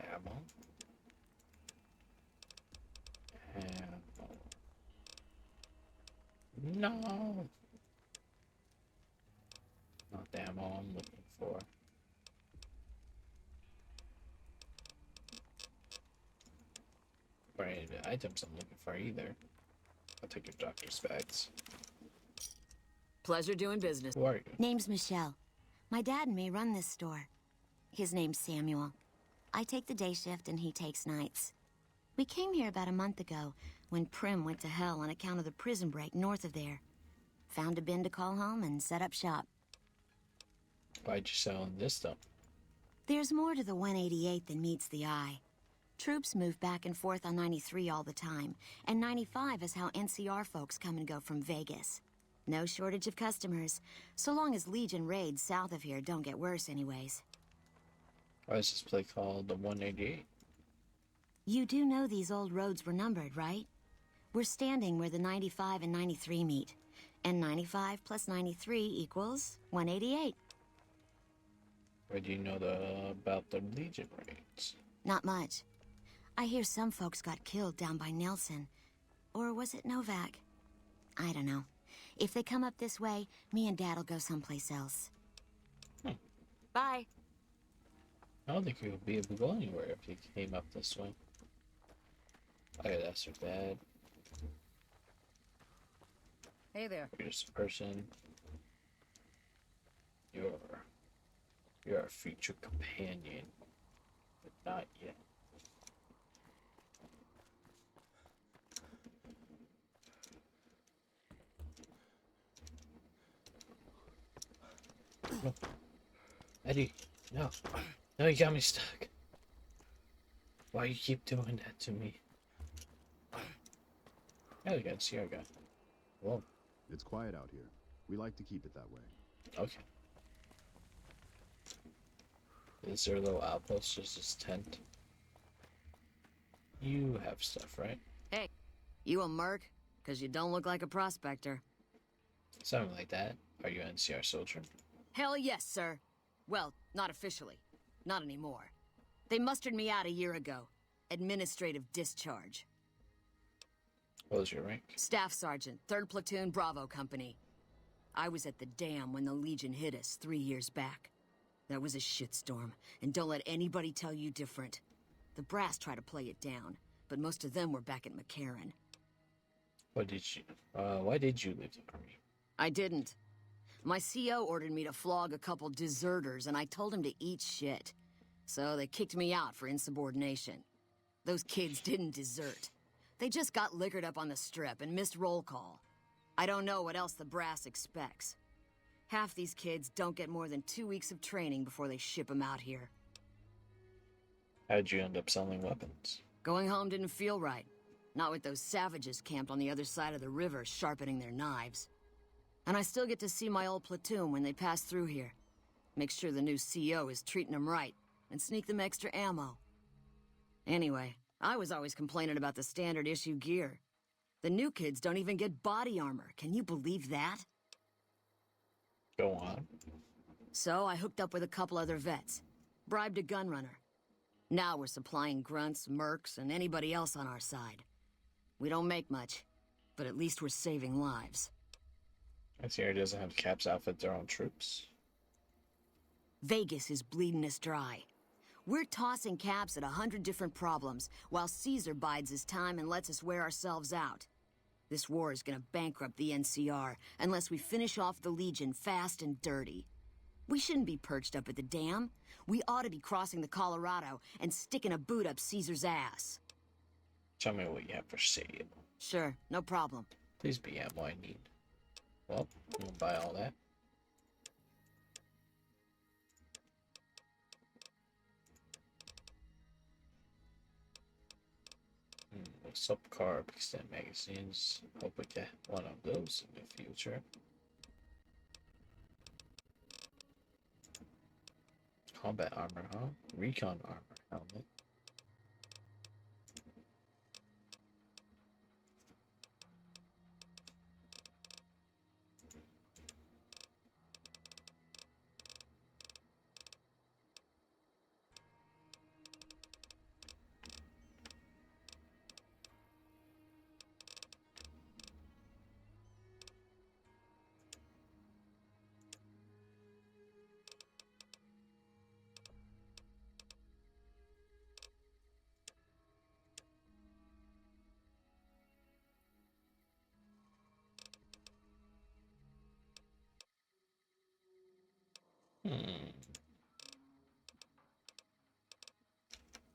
Ammo. No. Not the ammo I'm looking for. Or any of the items I'm looking for either. I'll take your doctor's bags. Pleasure doing business. Who are you? Name's Michelle. My dad and me run this store. His name's Samuel. I take the day shift and he takes nights. We came here about a month ago when Prim went to hell on account of the prison break north of there. Found a bin to call home and set up shop. Why'd you sell this stuff? There's more to the 188 than meets the eye. Troops move back and forth on 93 all the time, and 95 is how NCR folks come and go from Vegas. No shortage of customers, so long as Legion raids south of here don't get worse anyways. Why is this place called the 188? You do know these old roads were numbered, right? We're standing where the 95 and 93 meet. And 95 plus 93 equals 188. Where do you know about the Legion raids? Not much. I hear some folks got killed down by Nelson. Or was it Novak? I don't know. If they come up this way, me and Dad'll go someplace else. Bye. I don't think we would be able to go anywhere if he came up this way. I gotta ask her dad. Hey there. You're just a person. You're a future companion, but not yet. No. Eddie, no. No, you got me stuck. Why you keep doing that to me? Yeah, you can see our guy. Whoa. It's quiet out here. We like to keep it that way. Okay. Is there a little outpost? Just this tent? You have stuff, right? Hey, you a merc? Because you don't look like a prospector. Something like that. Are you an NCR soldier? Hell yes, sir. Well, not officially. Not anymore. They mustered me out a year ago. Administrative discharge. What was your rank? Staff Sergeant, 3rd Platoon, Bravo Company. I was at the dam when the Legion hit us 3 years back. That was a shitstorm, and don't let anybody tell you different. The brass tried to play it down, but most of them were back at McCarran. Why did you leave the army? I didn't. My CO ordered me to flog a couple deserters, and I told him to eat shit. So they kicked me out for insubordination. Those kids didn't desert. They just got liquored up on the strip and missed roll call. I don't know what else the brass expects. Half these kids don't get more than 2 weeks of training before they ship them out here. How'd you end up selling weapons? Going home didn't feel right. Not with those savages camped on the other side of the river sharpening their knives. And I still get to see my old platoon when they pass through here. Make sure the new CO is treating them right, and sneak them extra ammo. Anyway, I was always complaining about the standard issue gear. The new kids don't even get body armor. Can you believe that? Go on. So I hooked up with a couple other vets. Bribed a gunrunner. Now we're supplying grunts, mercs, and anybody else on our side. We don't make much, but at least we're saving lives. NCR doesn't have Caps outfit their own troops. Vegas is bleeding us dry. We're tossing Caps at 100 different problems, while Caesar bides his time and lets us wear ourselves out. This war is gonna bankrupt the NCR unless we finish off the Legion fast and dirty. We shouldn't be perched up at the dam. We ought to be crossing the Colorado and sticking a boot up Caesar's ass. Tell me what you have for sale. Sure, no problem. Please be ammo I need. Well, I'm gonna buy all that. Subcarb extend magazines. Hope we get one of those in the future. Combat armor, huh? Recon armor helmet.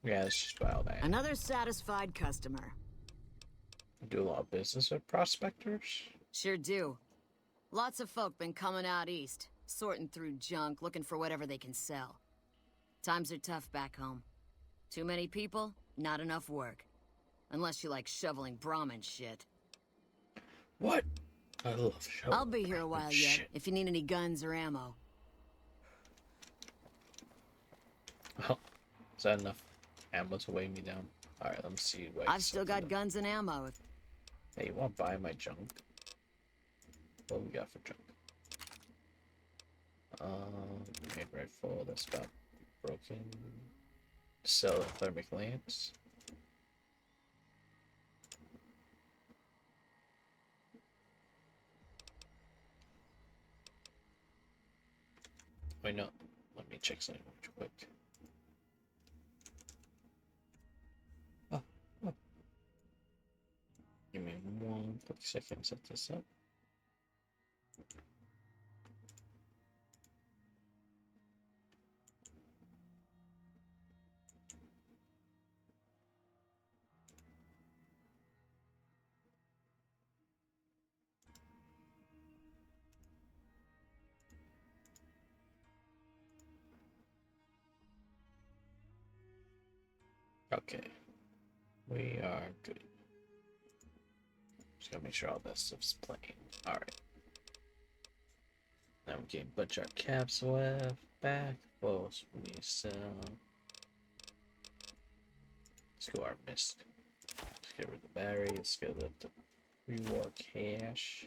Yeah, let's just buy all that. Another satisfied customer. Do a lot of business with prospectors? Sure do. Lots of folk been coming out east, sorting through junk, looking for whatever they can sell. Times are tough back home. Too many people, not enough work. Unless you like shoveling Brahmin shit. What? I love shoveling. I'll be here a while yet, if you need any guns or ammo. Well, that enough ammo to weigh me down? Alright, let me see. I've still got guns and ammo. Hey, you want to buy my junk? What we got for junk? Made rifle, that's about broken. Sell thermic lamps. Wait, no. Let me check something real quick. Oh. Give me 1 quick second to set this up. Okay, we are good. Just gotta make sure all that stuff's playing. Alright. Now we can bunch our caps back. Both we sell. Let's go our mist. Let's get rid of the battery. Let's get rid of the reward cash.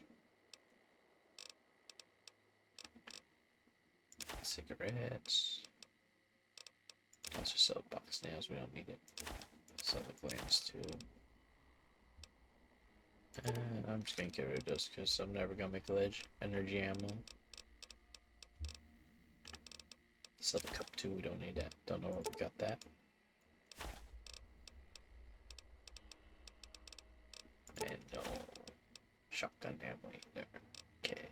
Cigarettes. Let's just sell box nails, we don't need it. Sell the glands too. And I'm just gonna get rid of this because I'm never gonna make a ledge. Energy ammo. Sell the cup too, we don't need that. Don't know where we got that. And no shotgun ammo either. Okay.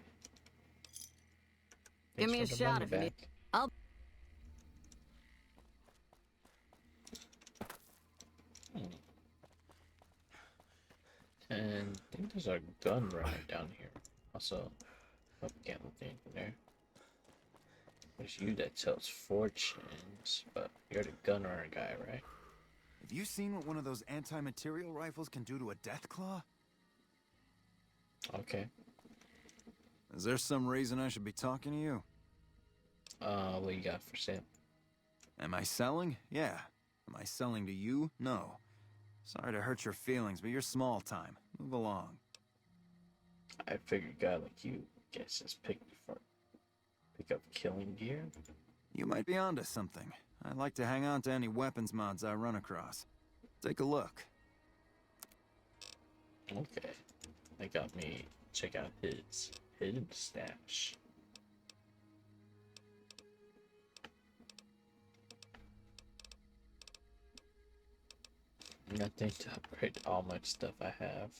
Give me a shot if you need. I'll. And I think there's a gun runner down here. Also, oh, can't look anything there. There's you that tells fortunes, but you're the gun runner guy, right? Have you seen what one of those anti-material rifles can do to a Deathclaw? Okay. Is there some reason I should be talking to you? What you got for sale? Am I selling? Yeah. Am I selling to you? No. Sorry to hurt your feelings, but you're small time. Move along. I figured a guy like you gets his pick up killing gear. You might be onto something. I like to hang on to any weapons mods I run across. Take a look. Okay. That got me check out his hidden stash. Nothing to upgrade all my stuff I have.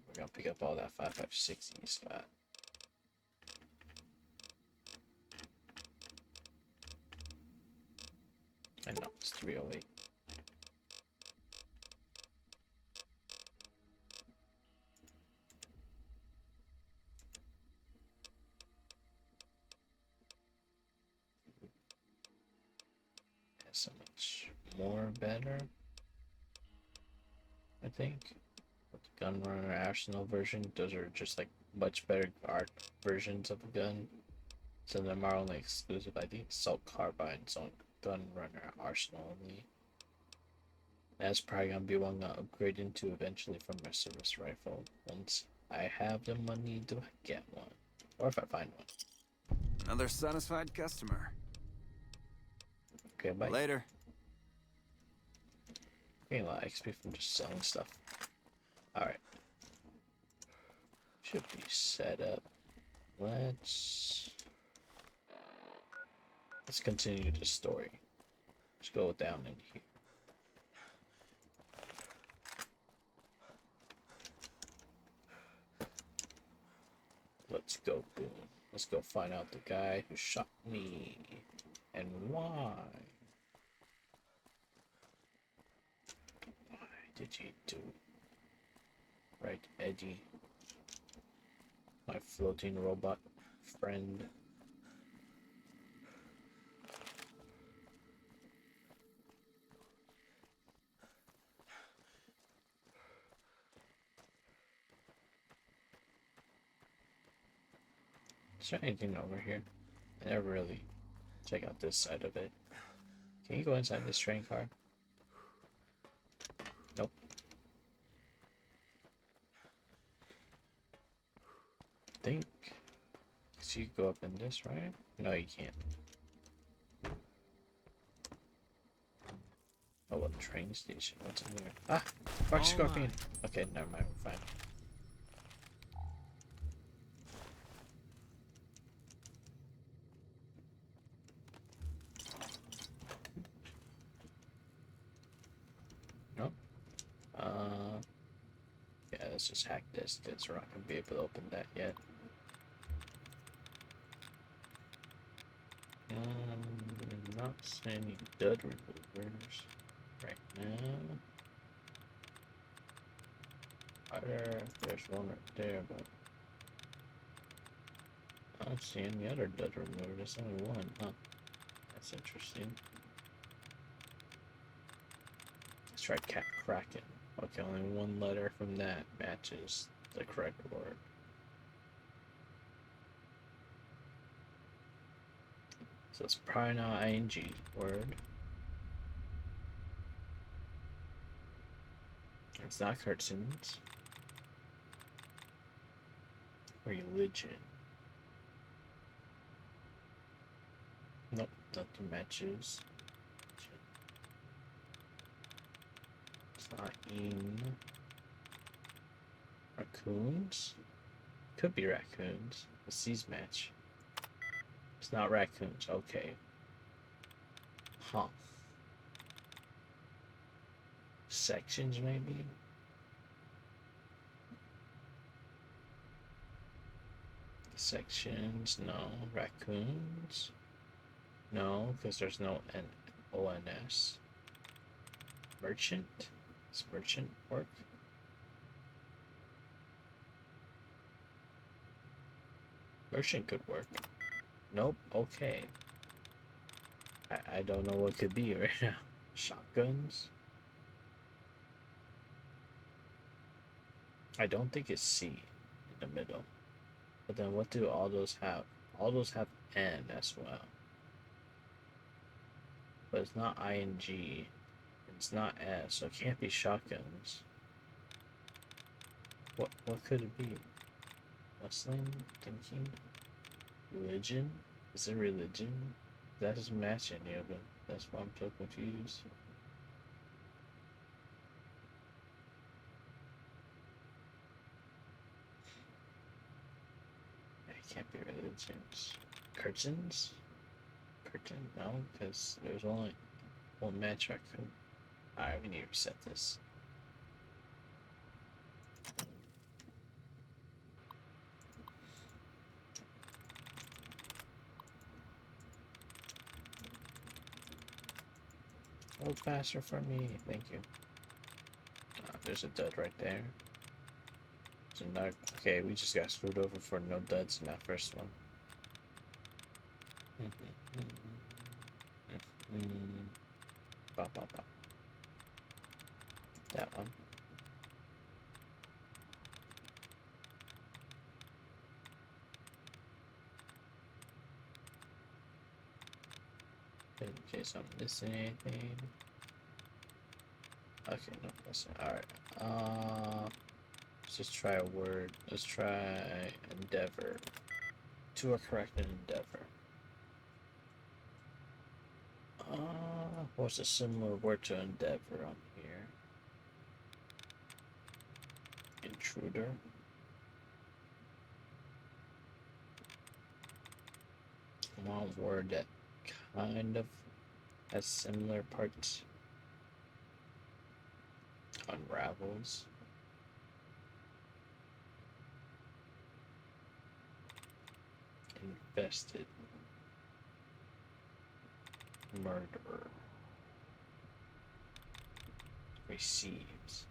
We're gonna pick up all that 5.56 you got. And no, it's 308. So much more better, I think. With the Gunrunner Arsenal version, those are just like much better art versions of a gun. Some of them are only exclusive. I think Assault Carbine's on Gunrunner Arsenal only. That's probably gonna be one I'll upgrade into eventually from my service rifle once I have the money to get one, or if I find one. Another satisfied customer. Okay, bye. Later. Getting a lot of XP from just selling stuff. Alright. Should be set up. Let's continue the story. Let's go down in here. Let's go, boom. Let's go find out the guy who shot me. And why? Why did he do? Right, Eddie. My floating robot friend. Is there anything over here? I never really check out this side of it. Can you go inside this train car? Nope. Think. So you go up in this, right? No, you can't. Oh, well, the train station. What's in there? Ah! Rock Scorpion! Okay, never mind, we're fine. Nope. Yeah, let's just hack this, because we're not going to be able to open that yet. Not seeing any dud removers right now. There's one right there, but I don't see any other dud remover. There's only one, huh? That's interesting. Let's try Kraken. Okay, only one letter from that matches the correct word. So it's probably not ing word. It's not curtains. Religion. Nope, nothing matches. It's not in. Raccoons? Could be raccoons. Let's see these match. It's not raccoons, okay. Huh. Sections, maybe? Sections, no. Raccoons? No, because there's no ONS. Merchant? Does merchant work? Merchant could work. Nope, okay. I don't know what could be right now. Shotguns? I don't think it's C in the middle. But then what do all those have? All those have N as well. But it's not ING. It's not S, so it can't be shotguns. What could it be? Wrestling? Thinking? Religion? Is it religion? That doesn't match any of them. That's why I'm so confused. It can't be religions. Curtains? Curtain? No, because there's only one match raccoon. Alright, we need to reset this. A little faster for me, thank you. There's a dud right there. There's another. Okay, we just got screwed over for no duds in that first one. Bop, bop, bop. That one. In case I'm missing anything. Okay, no, listen. Alright. Let's just try a word. Let's try endeavor. Two are correct in endeavor. What's a similar word to endeavor on here? Intruder. One word that kind of has similar parts. Unravels. Invested. Murderer. Receives.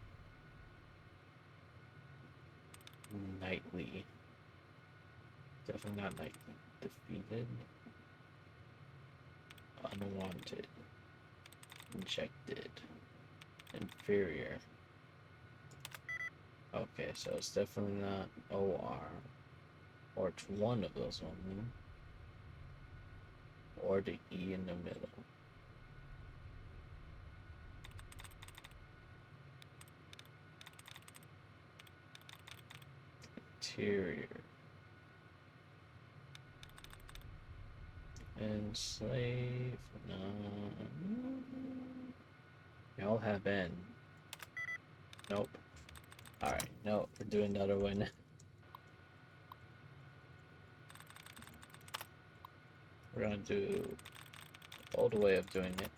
Nightly. Definitely not nightly. Defeated. Unwanted. Injected. Inferior. Okay, so it's definitely not OR. Or it's one of those ones. Or the E in the middle. Interior. Enslave. No. Y'all have N. Nope. Alright, no, we're doing another one. We're gonna do old way of doing it.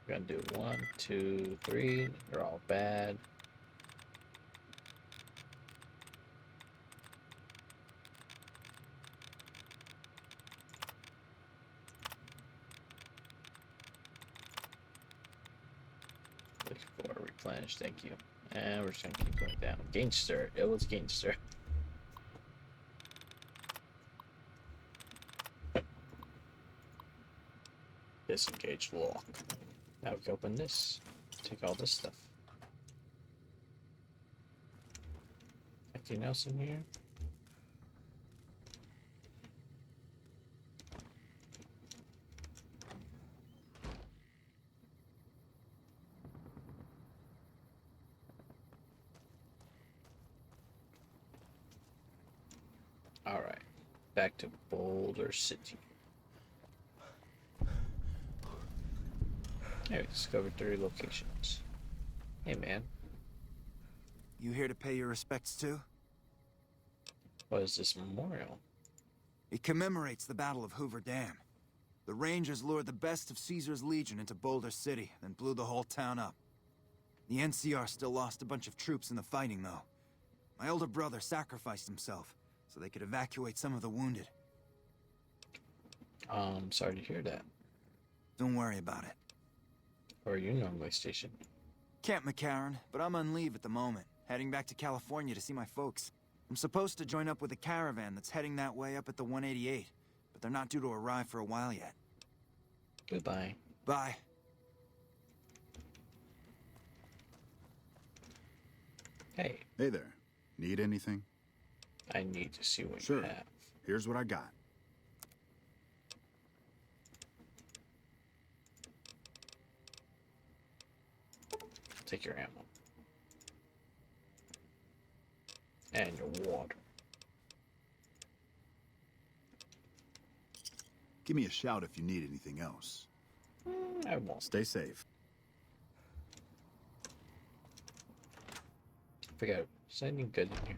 We're gonna do 1, 2, 3. They're all bad. Looking for replenish, thank you. And we're just gonna keep going down. Gangster. It was Gangster. Disengage lock. Now we can open this. Take all this stuff. Anything else in here? Alright. Back to Boulder City. Hey, we discovered 3 locations. Hey, man. You here to pay your respects too? What is this memorial? It commemorates the Battle of Hoover Dam. The Rangers lured the best of Caesar's Legion into Boulder City, then blew the whole town up. The NCR still lost a bunch of troops in the fighting, though. My older brother sacrificed himself, so they could evacuate some of the wounded. Sorry to hear that. Don't worry about it. Where are you normally stationed? Camp McCarran, but I'm on leave at the moment, heading back to California to see my folks. I'm supposed to join up with a caravan that's heading that way up at the 188, but they're not due to arrive for a while yet. Goodbye. Bye. Hey. Hey there. Need anything? I need to see what Sure. you have. Here's what I got. Take your ammo. And your water. Give me a shout if you need anything else. I won't. Stay safe. Forget. Is there anything good in here?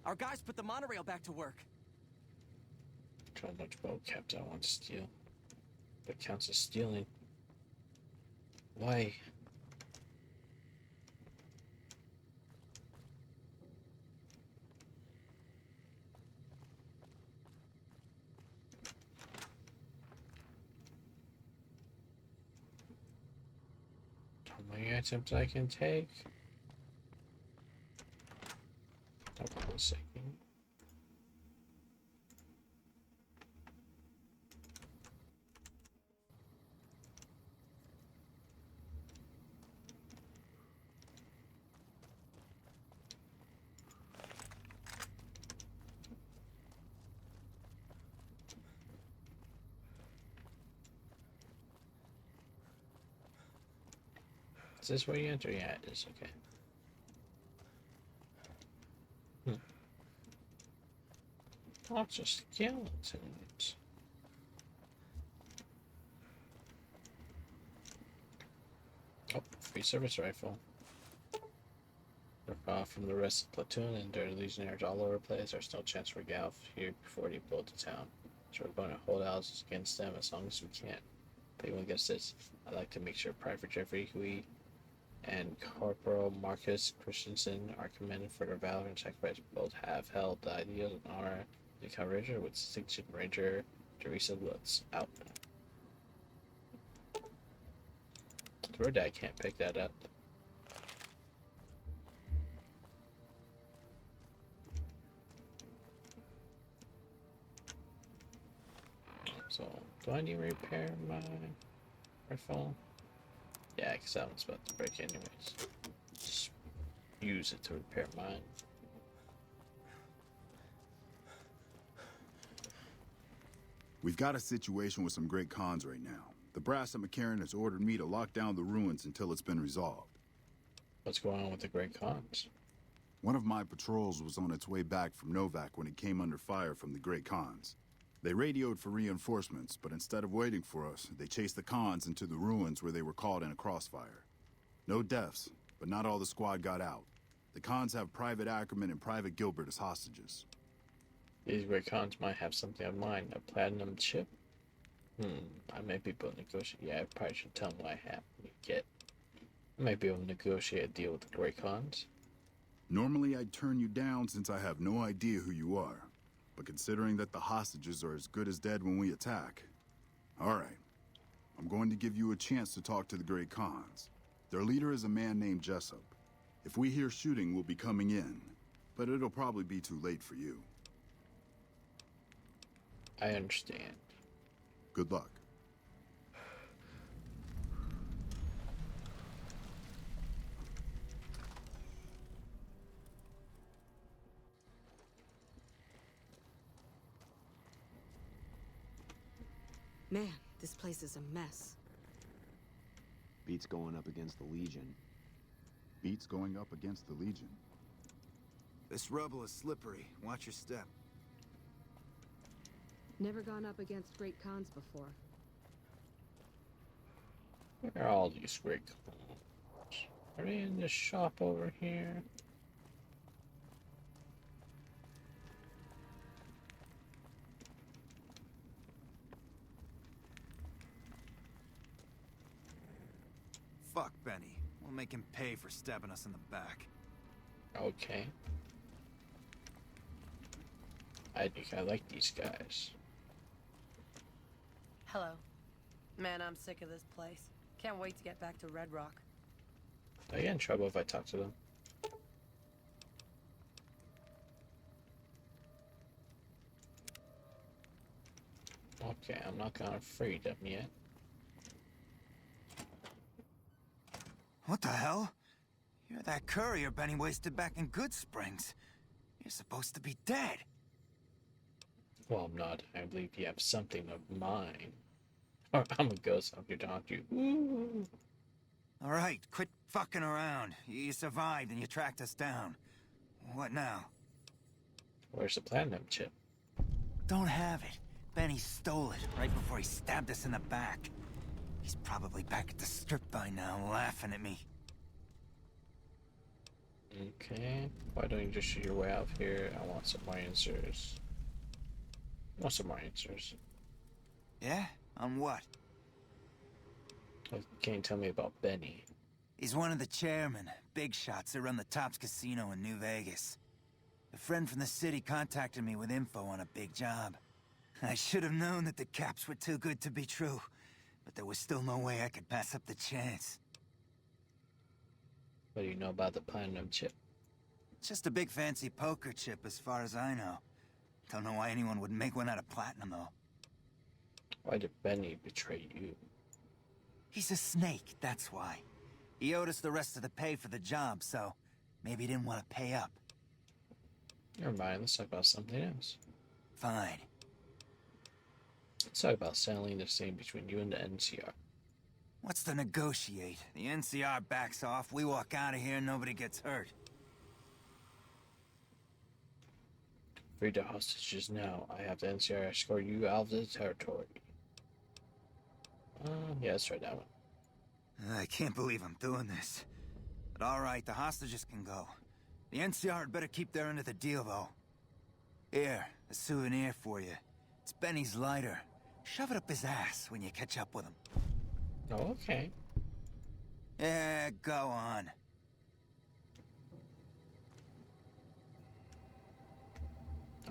Our guys put the monorail back to work. How much boat caps I want to steal. But counts as stealing. Why? How many items I can take? Hold on a second. Is this where you enter? Yeah, it is. Okay. Lots of skeletons. Oh, free service rifle. From the rest of the platoon and their legionnaires all over the place, there's no chance for Galf here before they build the town. So we're going to hold out against them as long as we can. But even against this, I'd like to make sure Private Jeffrey Hui and Corporal Marcus Christensen are commended for their valor and sacrifice. Both have held the ideals and honor to become Ranger with distinction. Ranger Teresa Lutz out. Your dad can't pick that up. So, do I need to repair my rifle? Yeah, because that one's about to break anyways. use it to repair mine. We've got a situation with some great cons right now. The brass at McCarran has ordered me to lock down the ruins until it's been resolved. What's going on with the Great Khans? One of my patrols was on its way back from Novak when it came under fire from the Great Khans. They radioed for reinforcements, but instead of waiting for us, they chased the Khans into the ruins where they were caught in a crossfire. No deaths, but not all the squad got out. The Khans have Private Ackerman and Private Gilbert as hostages. These Great Khans might have something on mind. A platinum chip? I might be able to negotiate. Yeah, I probably should tell them what I have to get. I might be able to negotiate a deal with the Great Khans. Normally I'd turn you down since I have no idea who you are. But considering that the hostages are as good as dead when we attack... Alright. I'm going to give you a chance to talk to the Great Khans. Their leader is a man named Jessup. If we hear shooting, we'll be coming in. But it'll probably be too late for you. I understand. Good luck. Man, this place is a mess. Beats going up against the Legion. Beats going up against the Legion. This rubble is slippery. Watch your step. Never gone up against Great Khans before. Where are all these Great Khans? Are they in this shop over here? Fuck Benny. We'll make him pay for stabbing us in the back. Okay. I think I like these guys. Hello. Man, I'm sick of this place. Can't wait to get back to Red Rock. Do I get in trouble if I talk to them? Okay, I'm not gonna free them yet. What the hell? You're that courier Benny wasted back in Goodsprings. You're supposed to be dead. Well, I'm not. I believe you have something of mine. Or I'm a ghost. I'm here to talk to you. Ooh. All right, quit fucking around. You survived and you tracked us down. What now? Where's the platinum chip? Don't have it. Benny stole it right before he stabbed us in the back. He's probably back at the strip by now, laughing at me. Okay. Why don't you just shoot your way out of here? I want some more answers. I want some more answers. Yeah? On what? Can you tell me about Benny? He's one of the chairmen, big shots that run the Tops Casino in New Vegas. A friend from the city contacted me with info on a big job. I should have known that the caps were too good to be true, but there was still no way I could pass up the chance. What do you know about the platinum chip? It's just a big fancy poker chip as far as I know. Don't know why anyone would make one out of platinum, though. Why did Benny betray you? He's a snake, that's why. He owed us the rest of the pay for the job, so maybe he didn't want to pay up. Never mind, let's talk about something else. Fine. Let's talk about settling the scene between you and the NCR. What's to negotiate? The NCR backs off, we walk out of here, nobody gets hurt. Free the hostages now. I have the NCR escort you out of the territory. Yeah, let's try that one. I can't believe I'm doing this. But alright, the hostages can go. The NCR had better keep their end of the deal, though. Here, a souvenir for you. It's Benny's lighter. Shove it up his ass when you catch up with him. Oh, okay. Yeah, go on.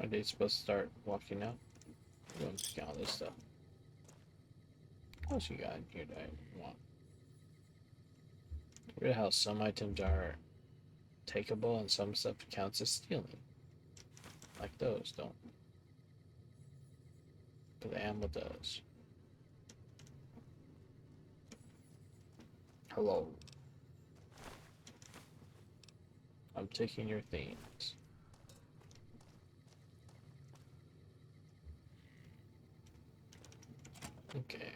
Are they supposed to start walking out? I'm just count all this stuff. What else you got in here that I want? Weird how some items are takeable and some stuff counts as stealing. Like those don't. But the ammo does. Hello. I'm taking your things. Okay.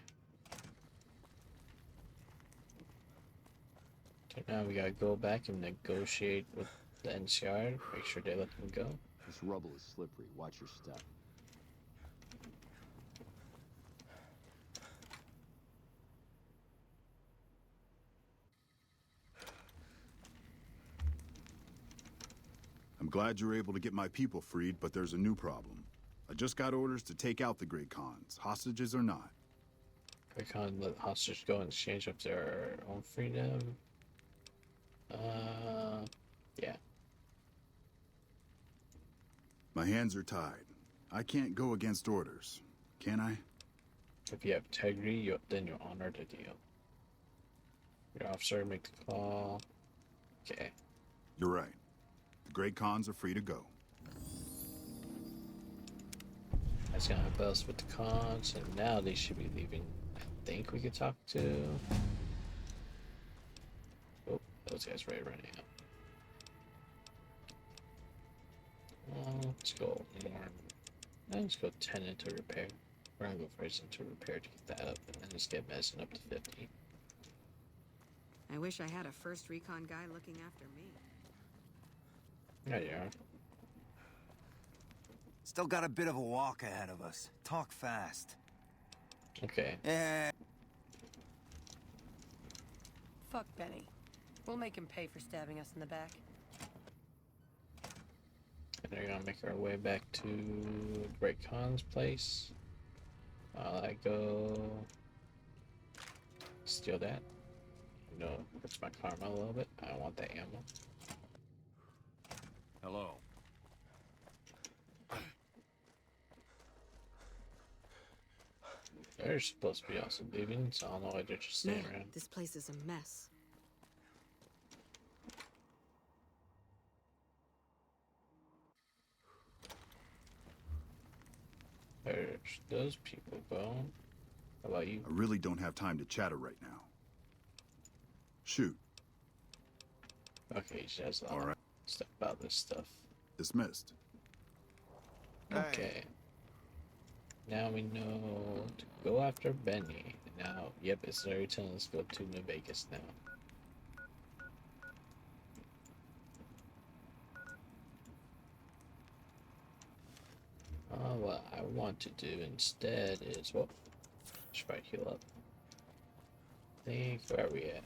So now we gotta go back and negotiate with the NCR, make sure they let them go. This rubble is slippery. Watch your step. I'm glad you were able to get my people freed, but there's a new problem. I just got orders to take out the Great Khans, hostages or not. We can't let hostages go in exchange of their own freedom. Yeah. My hands are tied. I can't go against orders, can I? If you have integrity, then you honor the deal. Your officer make the call. Okay. You're right. The Great Khans are free to go. That's gonna help us with the cons, and now they should be leaving. I think we could talk to. Oh, those guys are running out. Let's go more. Let's go 10 into repair. We're gonna go first into repair to get that up, and then just get medicine up to 50. I wish I had a first recon guy looking after me. There you are. Still got a bit of a walk ahead of us. Talk fast. Okay. Fuck Benny. We'll make him pay for stabbing us in the back. And we're gonna make our way back to Great Khan's place. While I go steal that. No, hurts my karma a little bit. I don't want that ammo. Hello. They're supposed to be also leaving, so I don't know why they're just staying Man, around. this place is a mess. There's those people going. How about you? I really don't have time to chatter right now. Shoot. Okay, she has a lot of stuff about this stuff. Dismissed. Okay. Now we know to go after Benny. Now, yep, it's already telling us to go to New Vegas now. What I want to do instead is, well, should probably heal up. I think, where are we at?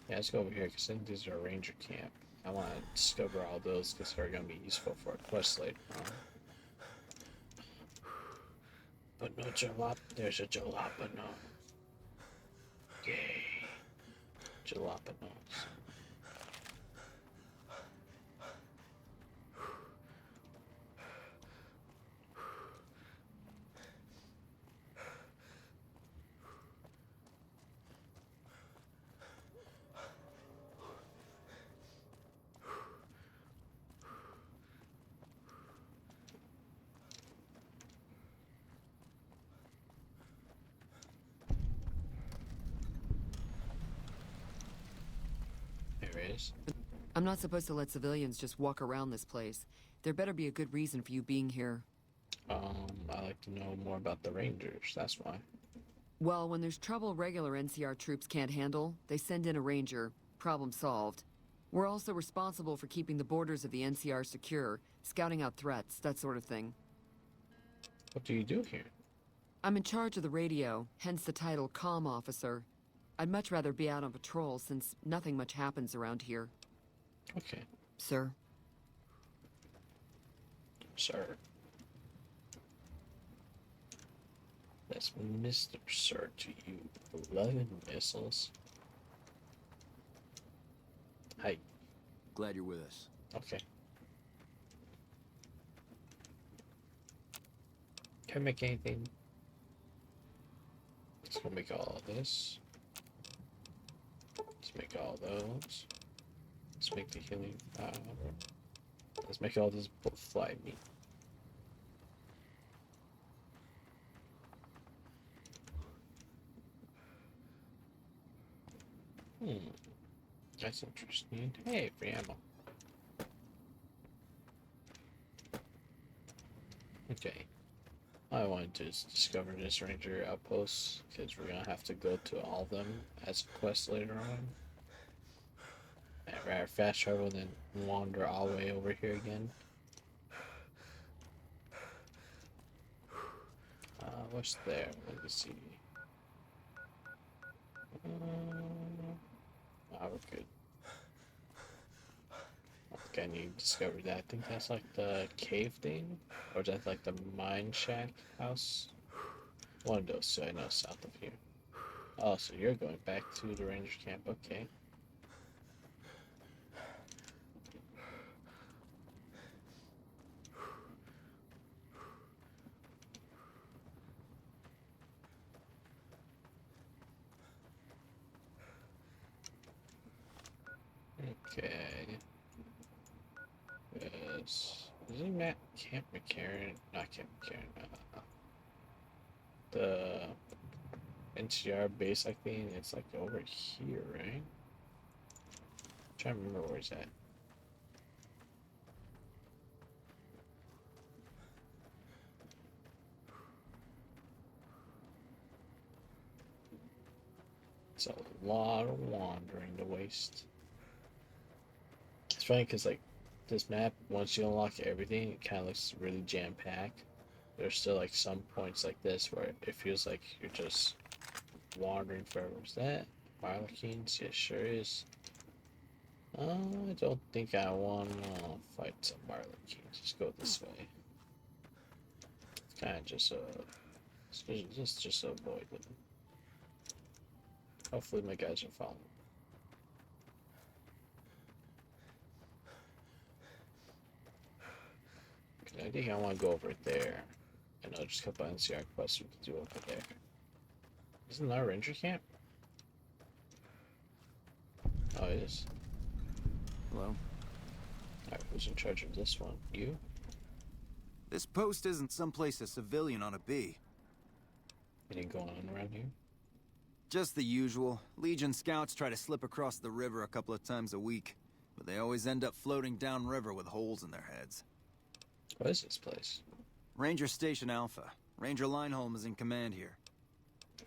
Yeah, let's go over here, because I think these are a ranger camp. I want to discover all those, because they're going to be useful for a quest later on. But no jalap, there's a jalapeno. Yay. Jalapenos. There it is. I'm not supposed to let civilians just walk around this place. There better be a good reason for you being here. I like to know more about the Rangers, that's why. Well, when there's trouble regular NCR troops can't handle, they send in a ranger. Problem solved. We're also responsible for keeping the borders of the NCR secure, scouting out threats, that sort of thing. What do you do here? I'm in charge of the radio, hence the title Comm Officer. I'd much rather be out on patrol since nothing much happens around here. Okay. Sir? Sir. That's Mr. Sir to you. 11 missiles. Hi. Glad you're with us. Okay. Can I make anything? Let's go make all of this. Let's make all those. Let's make the healing power. Let's make all this fly meat. That's interesting. Hey, free ammo. Okay. All I wanted to is discover this ranger outpost, because we're gonna have to go to all of them as a quest later on. I'd rather fast travel than wander all the way over here again. What's there? Let me see. We're good. I think I need to discover that. I think that's like the cave thing, or is that like the mine shack house? One of those two I know south of here. Oh, so you're going back to the ranger camp, okay. Okay. Yes. Is it Matt Camp McCarran? Not Camp McCarran. The NCR base, I think it's like over here, right? I'm trying to remember where it's at. It's a lot of wandering to waste. It's funny because like this map, once you unlock everything, it kind of looks really jam-packed. There's still like some points like this where it feels like you're just wandering forever. Is that Marlequins? Yeah, sure is. I don't think I want to fight some Marlequins. Just go this way. It's kind of just just avoid them. Hopefully my guys are following. I think I want to go over there. And I'll just a couple NCR quests we can do over there. Isn't that a ranger camp? Oh, it is. Hello. Alright, who's in charge of this one? You? This post isn't someplace a civilian ought to be. Anything going on around here? Just the usual. Legion scouts try to slip across the river a couple of times a week, but they always end up floating downriver with holes in their heads. What is this place? Ranger Station Alpha. Ranger Lineholm is in command here.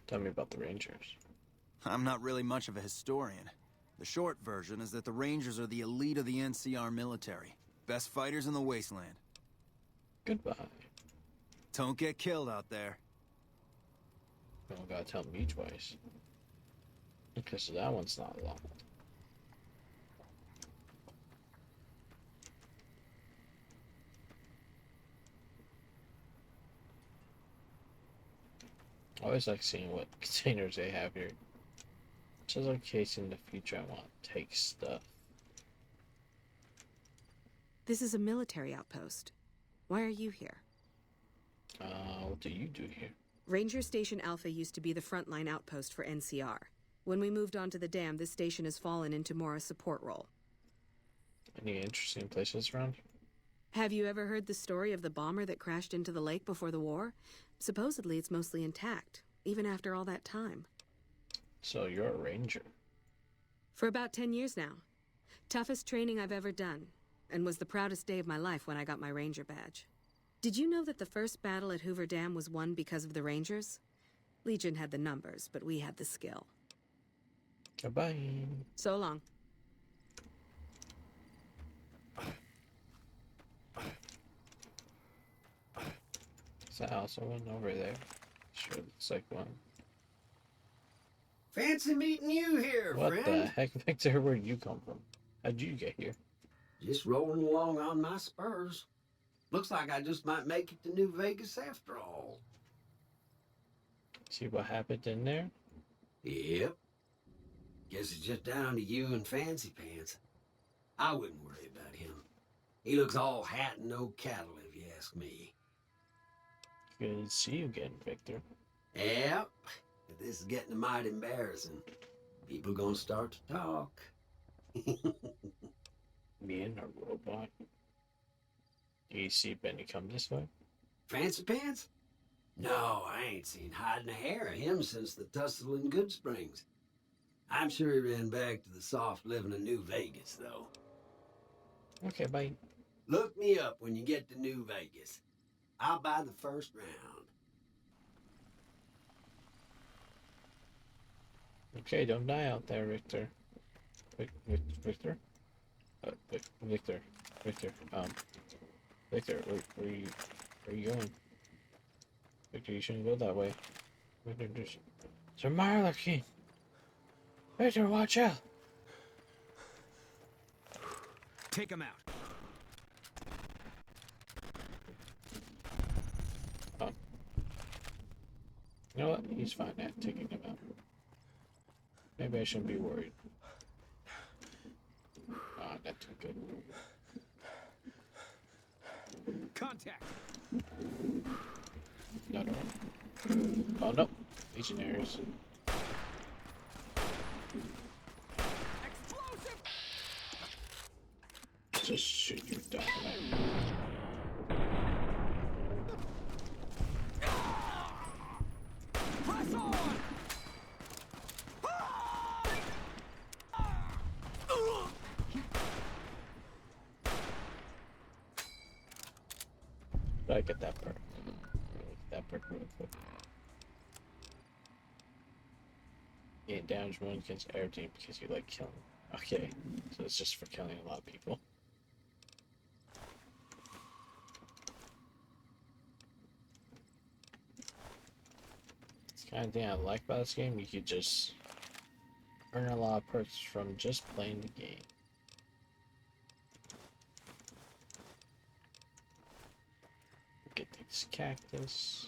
Tell me about the Rangers. I'm not really much of a historian. The short version is that the Rangers are the elite of the NCR military. Best fighters in the wasteland. Goodbye. Don't get killed out there. You don't gotta tell me twice. Okay, so that one's not long. I always like seeing what containers they have here. Just in case in the future I want to take stuff. This is a military outpost. Why are you here? What do you do here? Ranger Station Alpha used to be the frontline outpost for NCR. When we moved on to the dam, this station has fallen into more a support role. Any interesting places around? Have you ever heard the story of the bomber that crashed into the lake before the war? Supposedly it's mostly intact, even after all that time. So you're a ranger? For about 10 years now. Toughest training I've ever done, and was the proudest day of my life when I got my ranger badge. Did you know that the first battle at Hoover Dam was won because of the Rangers? Legion had the numbers, but we had the skill. Goodbye. So long. Is that also one over there? Sure, looks like one. Fancy meeting you here, What friend. the heck, Victor? Where'd you come from? How'd you get here? Just rolling along on my spurs. Looks like I just might make it to New Vegas after all. See what happened in there? Yep. Guess it's just down to you and Fancy Pants. I wouldn't worry about him. He looks all hat and no cattle, if you ask me. Good to see you again, Victor. Yep. But this is getting mighty embarrassing. People gonna start to talk. Me and a robot. Do you see Benny come this way? Fancy Pants? No, I ain't seen hide and hair of him since the tussle in Good Springs. I'm sure he ran back to the soft living of New Vegas, though. Okay, bye. Look me up when you get to New Vegas. I'll buy the first round. Okay, don't die out there, Victor. Victor? Victor. Victor, where you going? Victor, you shouldn't go that way. Victor, Sir Marlowe. Victor, watch out! Take him out. You know what? He's fine at taking him out. Maybe I shouldn't be worried. Ah, not too good. Contact. No. Oh no, Legionaries. Explosive. Just shoot you down. Press on. But I get that perk. That perk really quick. Gain damage when against air team because you like killing. Okay, so it's just for killing a lot of people. It's the kind of thing I like about this game. You could just earn a lot of perks from just playing the game. Get this cactus.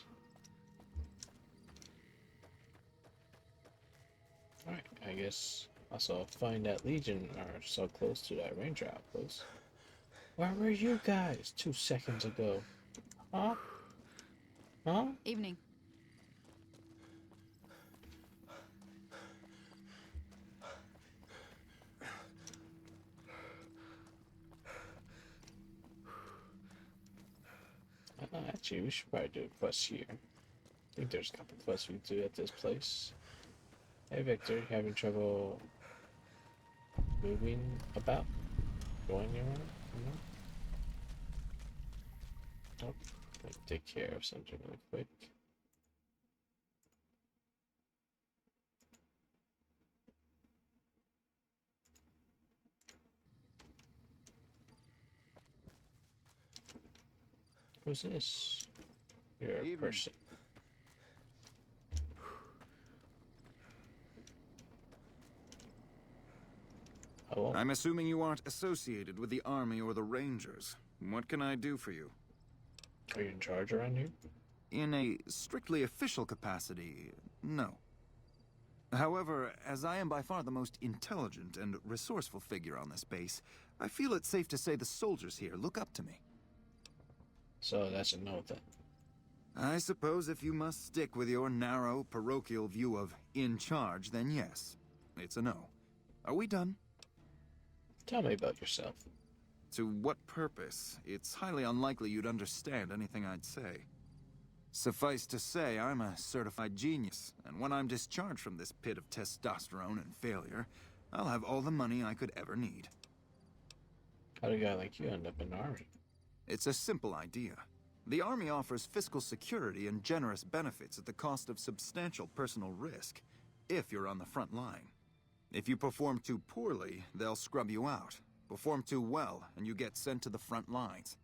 Alright, I guess also find that Legion are so close to that Ranger outpost. Where were you guys 2 seconds ago? Huh? Huh? Evening. Actually, we should probably do a quest here. I think there's a couple quests we can do at this place. Hey Victor, you having trouble moving about? Going anywhere? No? Oh, let me take care of something really quick. Who's this? You're a person. Hello? I'm assuming you aren't associated with the Army or the Rangers. What can I do for you? Are you in charge around here? In a strictly official capacity, no. However, as I am by far the most intelligent and resourceful figure on this base, I feel it's safe to say the soldiers here look up to me. So that's a no then. I suppose if you must stick with your narrow, parochial view of in charge, then yes, it's a no. Are we done? Tell me about yourself. To what purpose? It's highly unlikely you'd understand anything I'd say. Suffice to say, I'm a certified genius, and when I'm discharged from this pit of testosterone and failure, I'll have all the money I could ever need. How did a guy like you end up in the Army? It's a simple idea. The Army offers fiscal security and generous benefits at the cost of substantial personal risk, if you're on the front line. If you perform too poorly, they'll scrub you out. Perform too well, and you get sent to the front lines.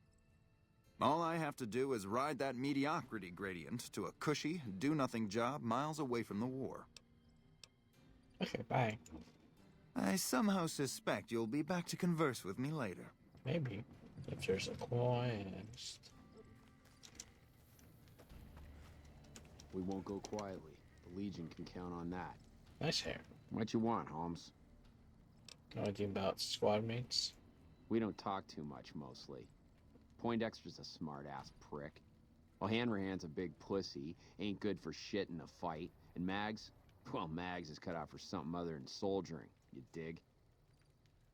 All I have to do is ride that mediocrity gradient to a cushy, do-nothing job miles away from the war. Okay, bye. I somehow suspect you'll be back to converse with me later. Maybe. If there's a quest. We won't go quietly. The Legion can count on that. Nice hair. What you want, Holmes? Know anything about squad mates? We don't talk too much, mostly. Poindexter's a smart-ass prick. While Hanrahan's a big pussy, ain't good for shit in a fight. And Mags? Well, Mags is cut out for something other than soldiering, you dig?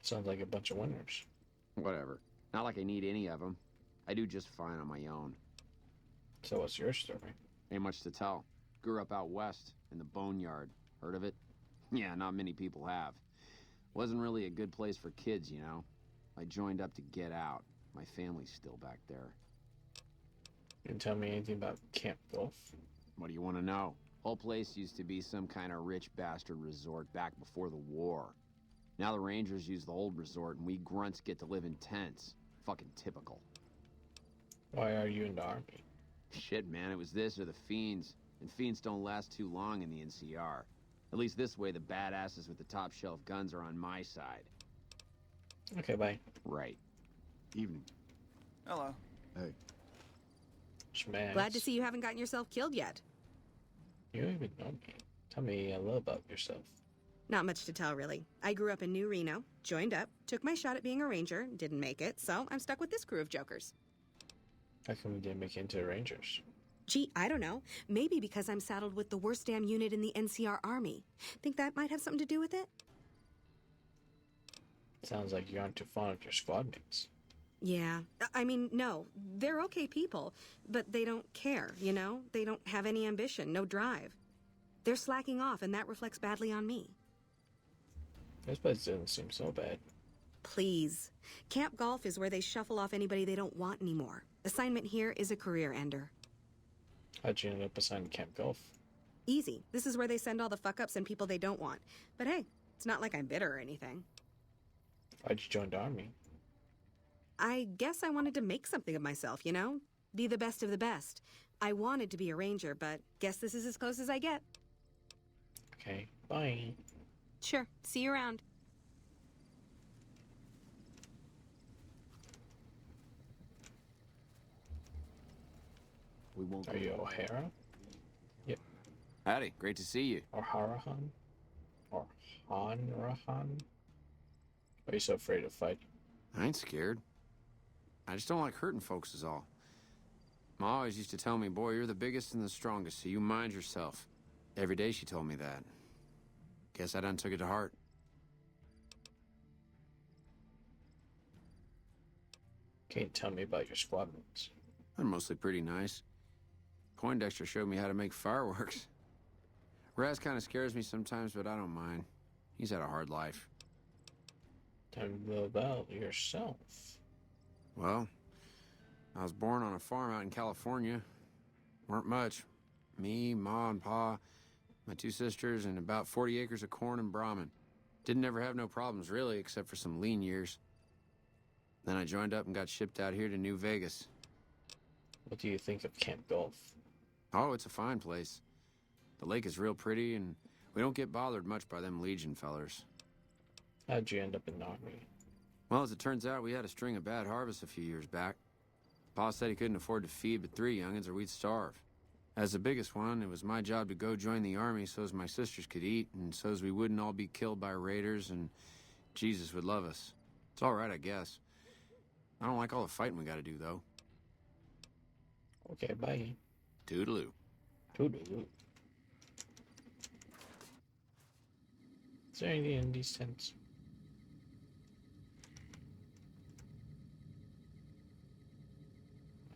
Sounds like a bunch of winners. Whatever. Not like I need any of them. I do just fine on my own. So what's your story? Ain't much to tell. Grew up out west, in the Boneyard. Heard of it? Yeah, not many people have. Wasn't really a good place for kids, you know. I joined up to get out. My family's still back there. You can tell me anything about Camp Gulf? What do you want to know? Whole place used to be some kind of rich bastard resort back before the war. Now the Rangers use the old resort and we grunts get to live in tents. Fucking typical. Why are you in the army? Shit, man, it was this or the Fiends. And Fiends don't last too long in the NCR. At least this way the badasses with the top shelf guns are on my side. Okay, bye. Right. Evening. Hello. Hey. Schmaz. Glad to see you haven't gotten yourself killed yet. You don't even know me. Tell me a little about yourself. Not much to tell, really. I grew up in New Reno, joined up, took my shot at being a ranger, didn't make it, so I'm stuck with this crew of jokers. How come we didn't make it into the Rangers? Gee, I don't know. Maybe because I'm saddled with the worst damn unit in the NCR Army. Think that might have something to do with it? Sounds like you aren't too fond of your squad mates. Yeah. I mean, no. They're okay people, but they don't care, you know? They don't have any ambition, no drive. They're slacking off, and that reflects badly on me. This place doesn't seem so bad. Please. Camp Golf is where they shuffle off anybody they don't want anymore. Assignment here is a career ender. How'd you end up assigned to Camp Gulf? Easy. This is where they send all the fuck-ups and people they don't want. But hey, it's not like I'm bitter or anything. Why'd you join the army? I guess I wanted to make something of myself, you know? Be the best of the best. I wanted to be a ranger, but guess this is as close as I get. Okay, bye. Sure. See you around. We won't. Are you O'Hara? Yep. Howdy, great to see you. O'Harahan? Or Hanrahan? Why are you so afraid to fight? I ain't scared. I just don't like hurting folks is all. Ma always used to tell me, boy, you're the biggest and the strongest, so you mind yourself. Every day she told me that. Guess I done took it to heart. Can you tell me about your squad mates? They're mostly pretty nice. Poindexter showed me how to make fireworks. Raz kind of scares me sometimes, but I don't mind. He's had a hard life. Tell me a little about yourself. Well, I was born on a farm out in California. Weren't much. Me, Ma, and Pa, my two sisters, and about 40 acres of corn and Brahmin. Didn't ever have no problems, really, except for some lean years. Then I joined up and got shipped out here to New Vegas. What do you think of Camp Gulf? Oh, it's a fine place. The lake is real pretty, and we don't get bothered much by them Legion fellers. How'd you end up in the army? Well, as it turns out, we had a string of bad harvests a few years back. Pa said he couldn't afford to feed but 3 youngins or we'd starve. As the biggest one, it was my job to go join the army so's my sisters could eat and so's we wouldn't all be killed by raiders and Jesus would love us. It's all right, I guess. I don't like all the fighting we gotta do, though. Okay, bye. Toodaloo. Toodaloo. Is there anything in these tents?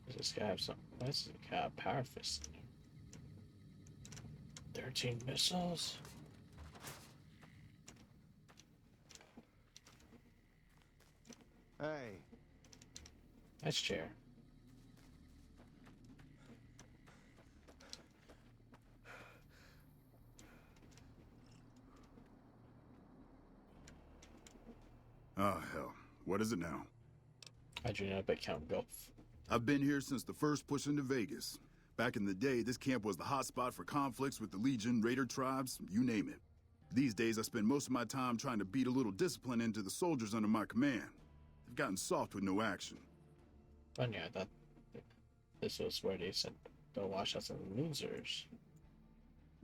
Does this guy have something? This guy got a power fist in there. 13 missiles. Hey. Nice chair. Oh, hell. What is it now? How'd you end up at Camp Gulf? I've been here since the first push into Vegas. Back in the day, this camp was the hot spot for conflicts with the Legion, Raider tribes, you name it. These days, I spend most of my time trying to beat a little discipline into the soldiers under my command. They've gotten soft with no action. Funny, I thought this was where they said the washouts and losers.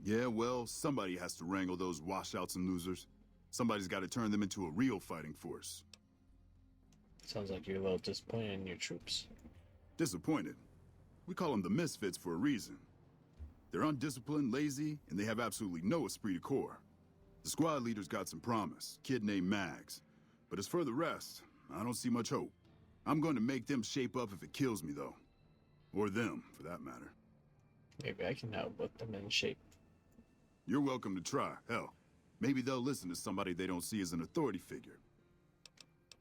Yeah, well, somebody has to wrangle those washouts and losers. Somebody's got to turn them into a real fighting force. Sounds like you're a little disappointed in your troops. Disappointed? We call them the misfits for a reason. They're undisciplined, lazy, and they have absolutely no esprit de corps. The squad leader's got some promise, kid named Mags. But as for the rest, I don't see much hope. I'm going to make them shape up if it kills me, though. Or them, for that matter. Maybe I can help put them in shape. You're welcome to try. Hell, Maybe they'll listen to somebody they don't see as an authority figure.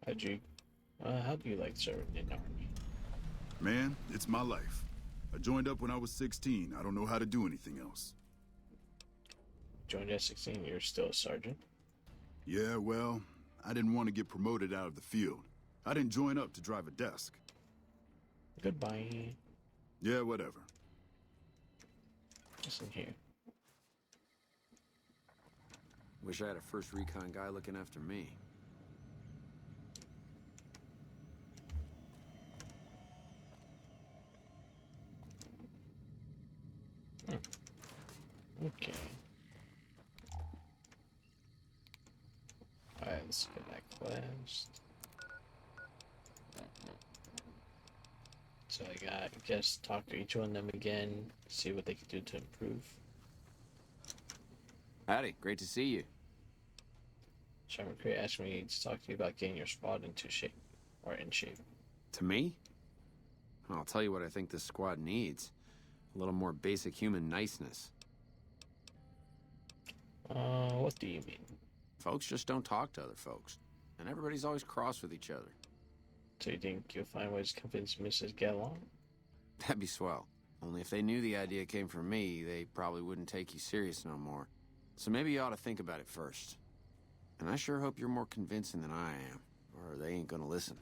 How do you like serving in the army? Man, it's my life. I joined up when I was 16. I don't know how to do anything else. Joined at 16, you're still a sergeant? Yeah, well, I didn't want to get promoted out of the field. I didn't join up to drive a desk. Goodbye. Yeah, whatever. Listen here. Wish I had a first recon guy looking after me. Okay. Alright, let's get that quest. So I guess talk to each one of them again, see what they can do to improve. Howdy, great to see you. Sherman McCree asked me to talk to you about getting your squad into shape, or in shape. To me? I'll tell you what I think this squad needs. A little more basic human niceness. What do you mean? Folks just don't talk to other folks. And everybody's always cross with each other. So you think you'll find ways to convince Mrs. to get along? That'd be swell. Only if they knew the idea came from me, they probably wouldn't take you serious no more. So maybe you ought to think about it first. And I sure hope you're more convincing than I am, or they ain't gonna listen.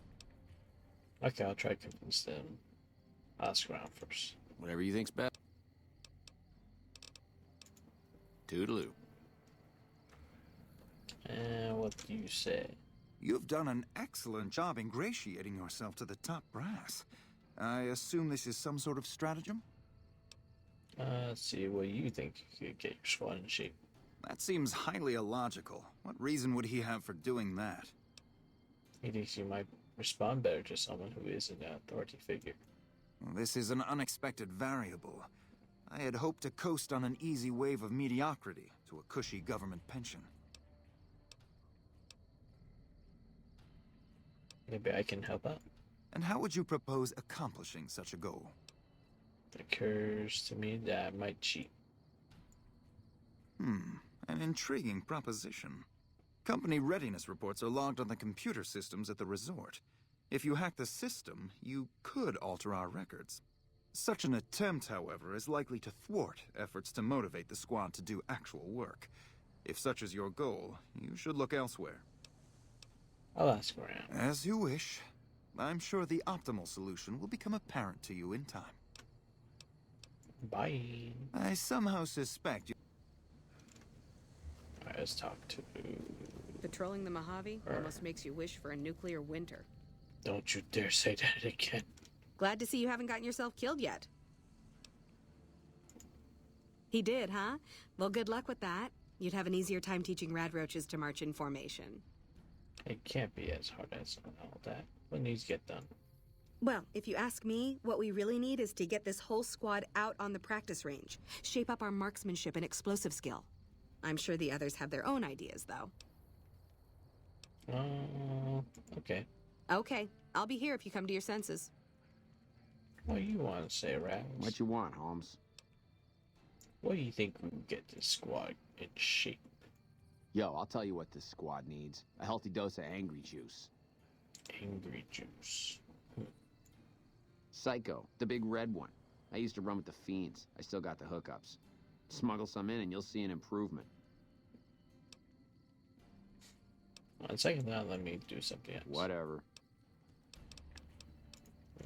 Okay, I'll try to convince them. I'll ask around first. Whatever you think's best. Toodaloo. And what do you say? You've done an excellent job ingratiating yourself to the top brass. I assume this is some sort of stratagem? Let's see, what you think you could get your squad in shape? That seems highly illogical. What reason would he have for doing that? He thinks you might respond better to someone who is an authority figure. Well, this is an unexpected variable. I had hoped to coast on an easy wave of mediocrity to a cushy government pension. Maybe I can help out. And how would you propose accomplishing such a goal? It occurs to me that I might cheat. An intriguing proposition. Company readiness reports are logged on the computer systems at the resort. If you hack the system, you could alter our records. Such an attempt, however, is likely to thwart efforts to motivate the squad to do actual work. If such is your goal, you should look elsewhere. I'll ask around. As you wish. I'm sure the optimal solution will become apparent to you in time. Bye. I somehow suspect you... Alright, let's talk to... Patrolling the Mojave almost makes you wish for a nuclear winter. Don't you dare say that again. Glad to see you haven't gotten yourself killed yet. He did, huh? Well, good luck with that. You'd have an easier time teaching radroaches to march in formation. It can't be as hard as all that. What needs to get done? Well, if you ask me, what we really need is to get this whole squad out on the practice range. Shape up our marksmanship and explosive skill. I'm sure the others have their own ideas, though. Okay. Okay, I'll be here if you come to your senses. What do you want to say, Rags? What you want, Holmes? What do you think we can get this squad in shape? Yo, I'll tell you what this squad needs. A healthy dose of angry juice. Angry juice. Psycho, the big red one. I used to run with the fiends. I still got the hookups. Smuggle some in and you'll see an improvement. On second thought, let me do something else. Whatever.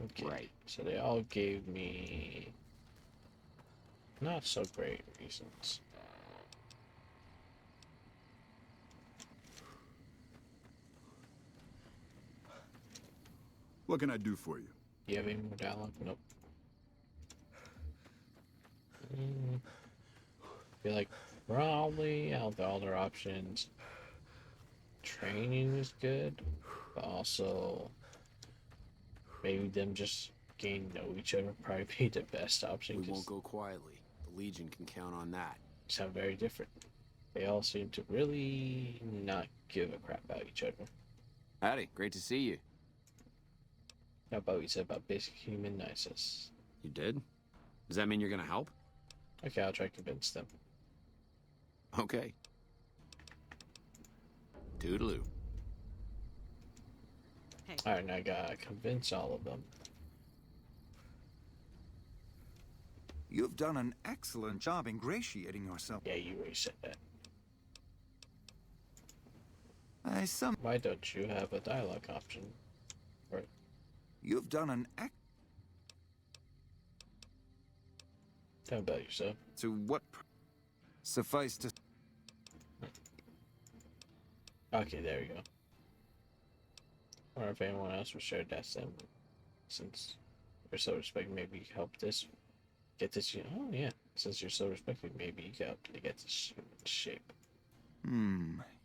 Okay. Right. So they all gave me not so great reasons. What can I do for you? Do you have any more dialogue? Nope. Feel like probably out of all their options, training is good, but also maybe them just getting to know each other would probably be the best option. We won't go quietly. The Legion can count on that. Sound very different. They all seem to really not give a crap about each other. Howdy, great to see you. How about what you said about basic human niceness? You did? Does that mean you're gonna help? Okay, I'll try to convince them. Okay. Toodaloo. Alright, now I gotta convince all of them. You've done an excellent job ingratiating yourself. Yeah, you already said that. Why don't you have a dialogue option? Or... You've done an Tell me about yourself. To what? Suffice to... Okay, there we go. Or if anyone else would share that same, since you're so respected, maybe you can help this, get this, oh yeah, since you're so respected, maybe you can help to get this in shape.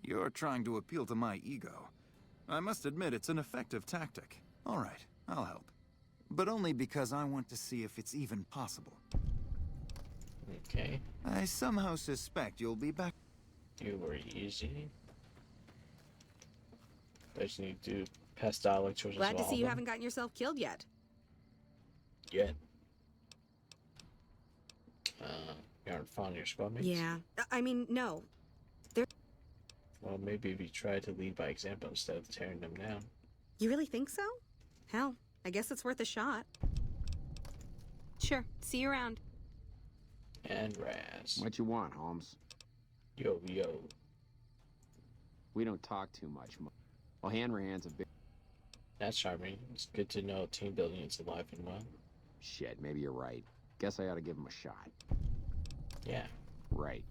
You're trying to appeal to my ego. I must admit it's an effective tactic. All right, I'll help. But only because I want to see if it's even possible. Okay. I somehow suspect you'll be back. You were easy. I just need to pass dialogue towards Glad to see you haven't gotten yourself killed yet. Yet. You aren't fond of your squad mates? Yeah. I mean, no. Well, maybe if you try to lead by example instead of tearing them down. You really think so? Hell, I guess it's worth a shot. Sure. See you around. And Raz. What you want, Holmes? Yo. We don't talk too much. Well, Hanrahan's a big... That's charming. It's good to know team building is alive and well. Shit, maybe you're right. Guess I ought to give him a shot. Yeah. Right.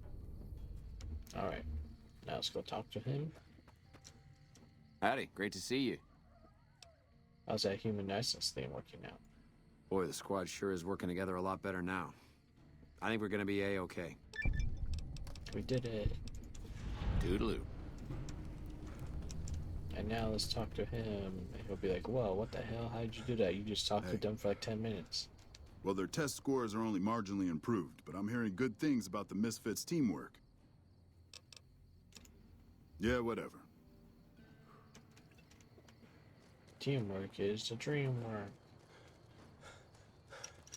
Alright. Now let's go talk to him. Howdy, great to see you. How's that human niceness thing working out? Boy, the squad sure is working together a lot better now. I think we're gonna be A-okay. We did it. Toodaloo. And now let's talk to him. And he'll be like, whoa, what the hell? How did you do that? You just talked to them for like 10 minutes. Well, their test scores are only marginally improved, but I'm hearing good things about the Misfits' teamwork. Yeah, whatever. Teamwork is the dream work.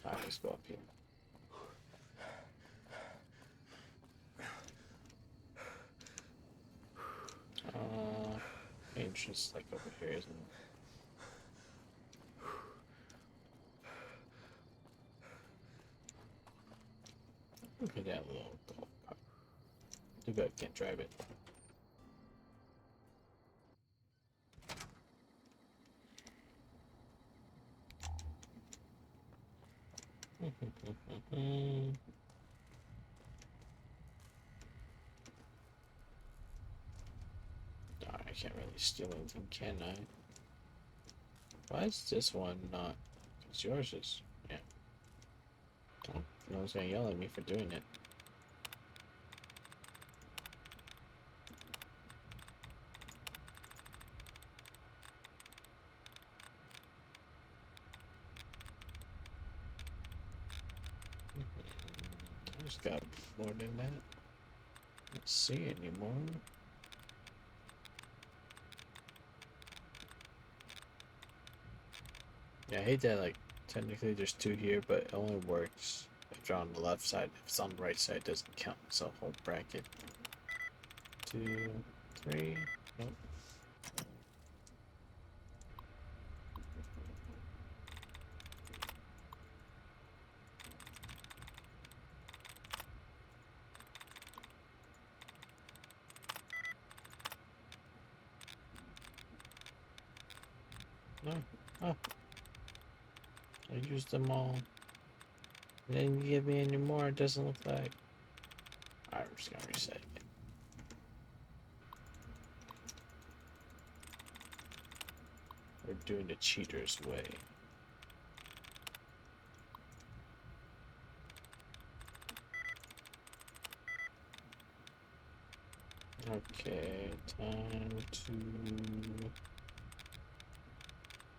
Alright, let's go up here. Entrance like over here, isn't it? Look at that little golf cart. Too bad I can't drive it. I can't really steal anything, can I? Why is this one not? Because yours is, yeah. Oh, no one's gonna yell at me for doing it. I just got more than that. Let's see anymore. Yeah, I hate that, like, technically there's two here, but it only works if you're on the left side. If it's on the right side, it doesn't count. So, whole bracket. 2, 3, nope. No. Oh. I used them all. They didn't give me any more, it doesn't look like. Alright, we're just gonna reset it. We're doing the cheater's way. Okay, time to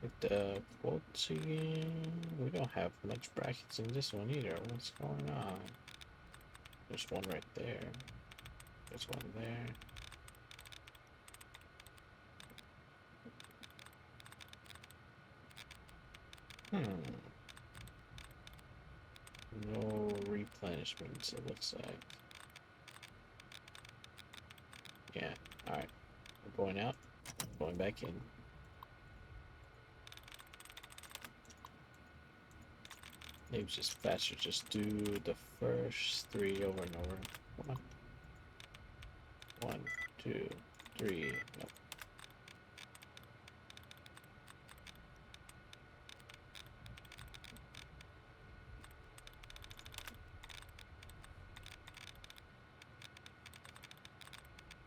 get the quotes again. We don't have much brackets in this one either. What's going on? There's one right there. There's one there. No replenishments, it looks like. Yeah, alright. We'll going out, going back in. Maybe it's just faster. Just do the first 3 over and over. Come on. 1, 2, 3. Nope.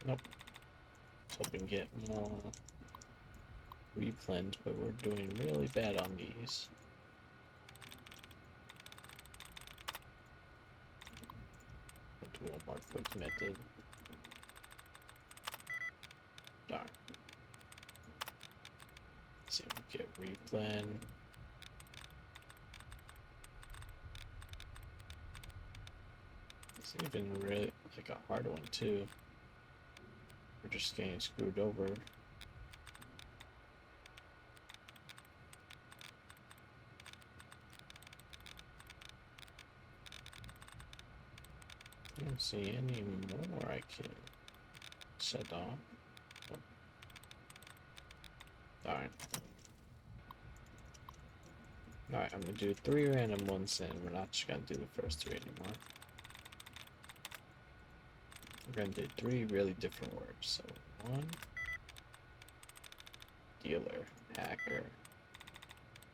Nope. Let's hope we can get more replens, but we're doing really bad on these. Do one more quick method. Darn. Let's see if we get replan. It's even really like a hard one too. We're just getting screwed over. I don't see any more I can set off. Oh. Darn. Alright, I'm gonna do 3 random ones and we're not just gonna do the first 3 anymore. We're gonna do 3 really different words. So 1, dealer, hacker.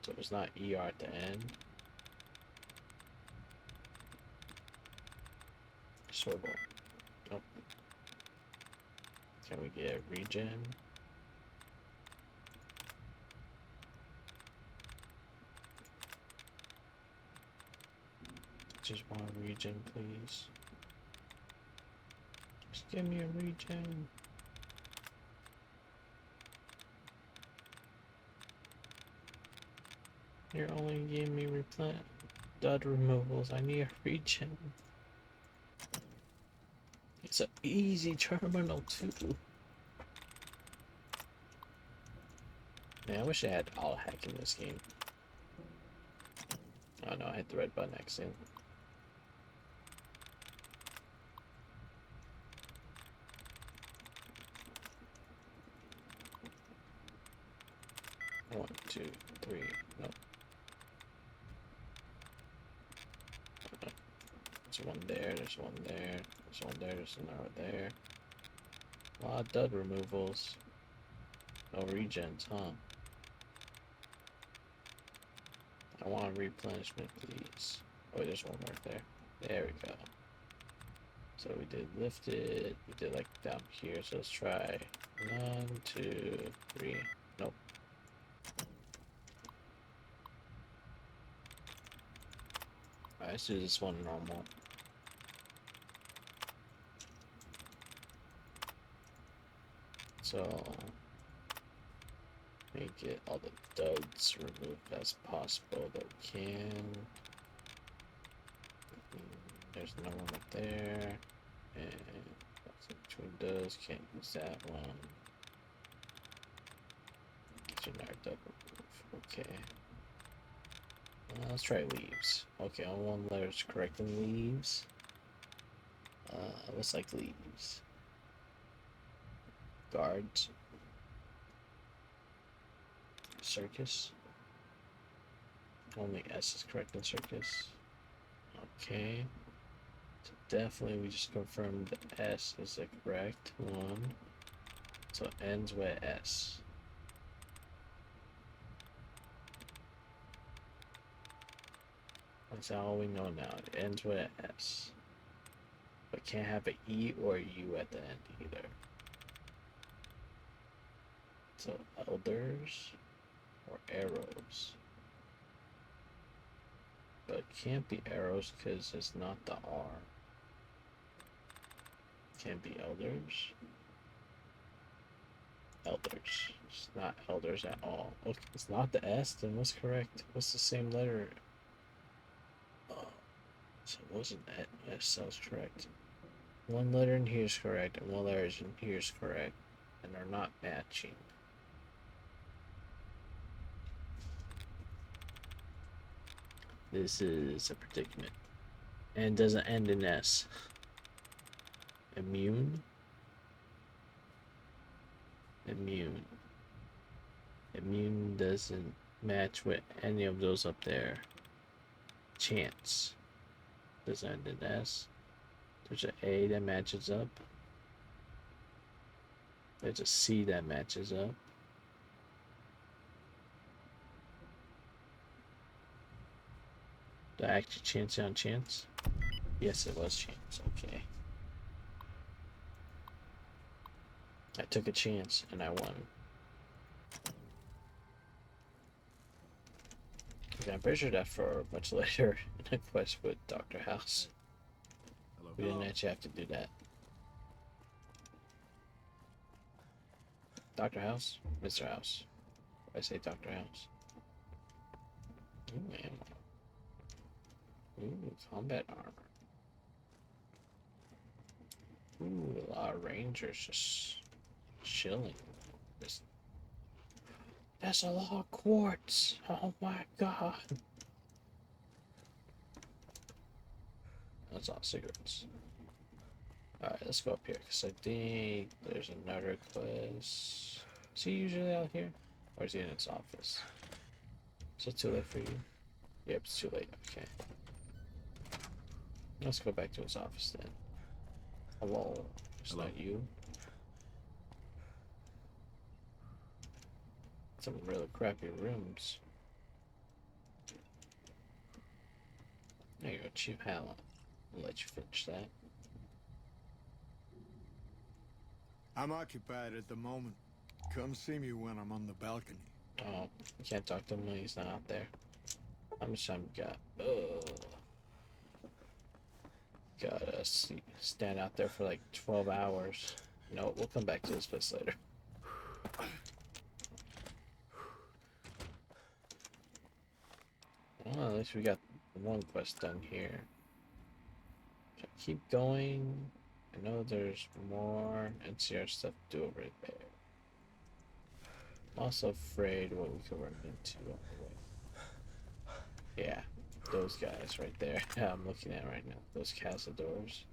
So it's not ER at the end. Sorbo. Nope. Can we get regen? Just one regen, please. Just give me a regen. You're only giving me replant dud removals. I need a regen. It's an easy terminal too. Man, I wish I had all hack in this game. Oh no, I hit the red button accident. One, two, three. Nope. There's one there, there's one there, there's one there, there's another there. A lot of dud removals. No regens, huh? I want replenishment, please. Oh, there's one right there. There we go. So we did lift it. We did like down here. So let's try 1, 2, 3. Nope. Alright, let's do this one normal. So let me get all the duds removed as possible that we can. There's another one up there. And that's between those. Can't use that one. Generic dud remove. Okay. Let's try leaves. Okay, on one letter is correct in leaves. Looks like leaves. Guards. Circus. Only S is correct in circus. Okay. So definitely we just confirmed the S is the correct one. So it ends with S. That's all we know now. It ends with an S. But can't have an E or a U at the end either. So elders or arrows. But it can't be arrows because it's not the R. Can't be elders. Elders. It's not elders at all. Okay, it's not the S, then what's correct? What's the same letter? So it wasn't that S, sounds correct. One letter in here is correct, and one letter in here is correct, and they're not matching. This is a predicament. And doesn't end in S. Immune? Immune. Immune doesn't match with any of those up there. Chance. Doesn't end in S. There's an A that matches up. There's a C that matches up. Did I actually chance on chance? Yes, it was chance. Okay. I took a chance and I won. Okay, I'm pretty sure that for much later in a quest with Dr. House. We didn't actually have to do that. Dr. House? Mr. House. I say Dr. House. Ooh, ammo. Ooh, combat armor. Ooh, a lot of rangers just chilling. That's a lot of quartz. Oh my god. That's all cigarettes. Alright, let's go up here, because I think there's another quest. Is he usually out here? Or is he in his office? Is it too late for you? Yep, it's too late. Okay. Let's go back to his office then. Hello. It's not you. Some really crappy rooms. There you go, Chief Hallett. I'll let you finish that. I'm occupied at the moment. Come see me when I'm on the balcony. Oh, you can't talk to him when he's not out there. How much time you got? Gotta stand out there for like 12 hours. No, we'll come back to this place later. Well, at least we got one quest done here. Should I keep going? I know there's more NCR stuff to do over there. I'm also afraid what we could run into on the way. Yeah, those guys right there. I'm looking at right now. Those cazadors.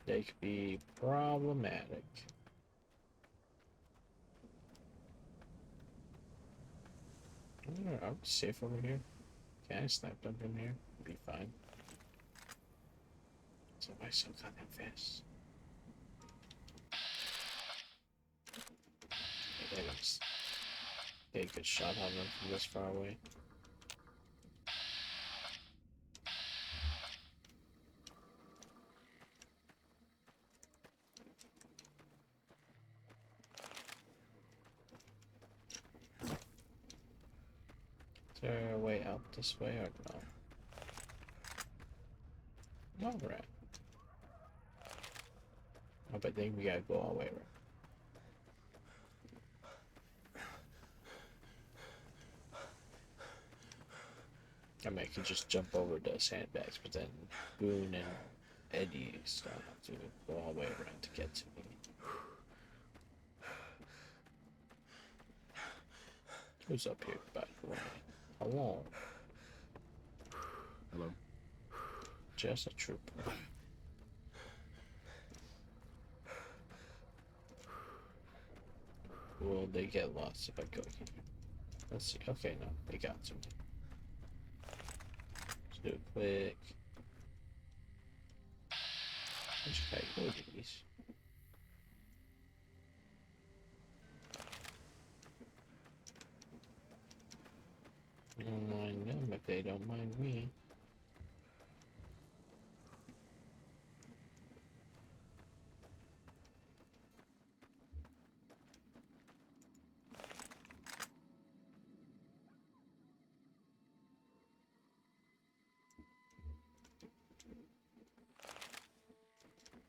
They could be problematic. Are we safe over here? Can I snipe them from here? Be fine. So why so goddamn fast? I think I'm just get a good shot on them from this far away. Is there a way out this way or no? Alright. Oh, but then we gotta go all the way around. I mean, I could just jump over the sandbags, but then Boone and Eddie still have to go all the way around to get to me. Who's up here, by the way? Hello. Hello. Just a trooper. Will they get lost if I go here? Let's see. Okay, no, they got to me. Let's do it quick. Which guy go these? I don't mind them if they don't mind me.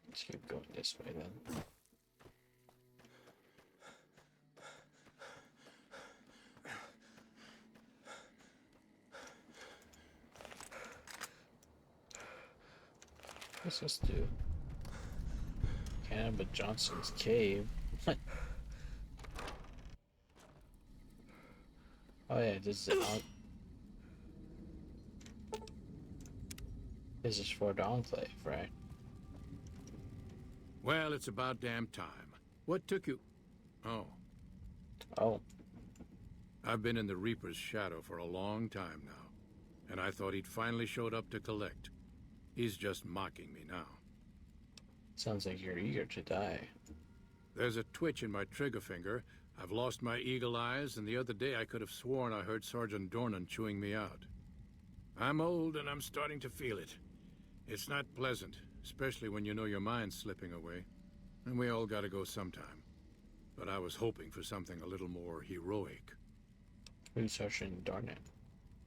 Let's keep going this way then. What's this do? Cannabis Johnson's cave. What? Oh yeah, this is this is for the Enclave, right? Well, it's about damn time. What took you... Oh. Oh. I've been in the Reaper's shadow for a long time now, and I thought he'd finally showed up to collect. He's just mocking me now. Sounds like you're eager to die. There's a twitch in my trigger finger. I've lost my eagle eyes, and the other day I could have sworn I heard Sergeant Dornan chewing me out. I'm old, and I'm starting to feel it. It's not pleasant, especially when you know your mind's slipping away. And we all gotta go sometime. But I was hoping for something a little more heroic. Who's Sergeant Dornan?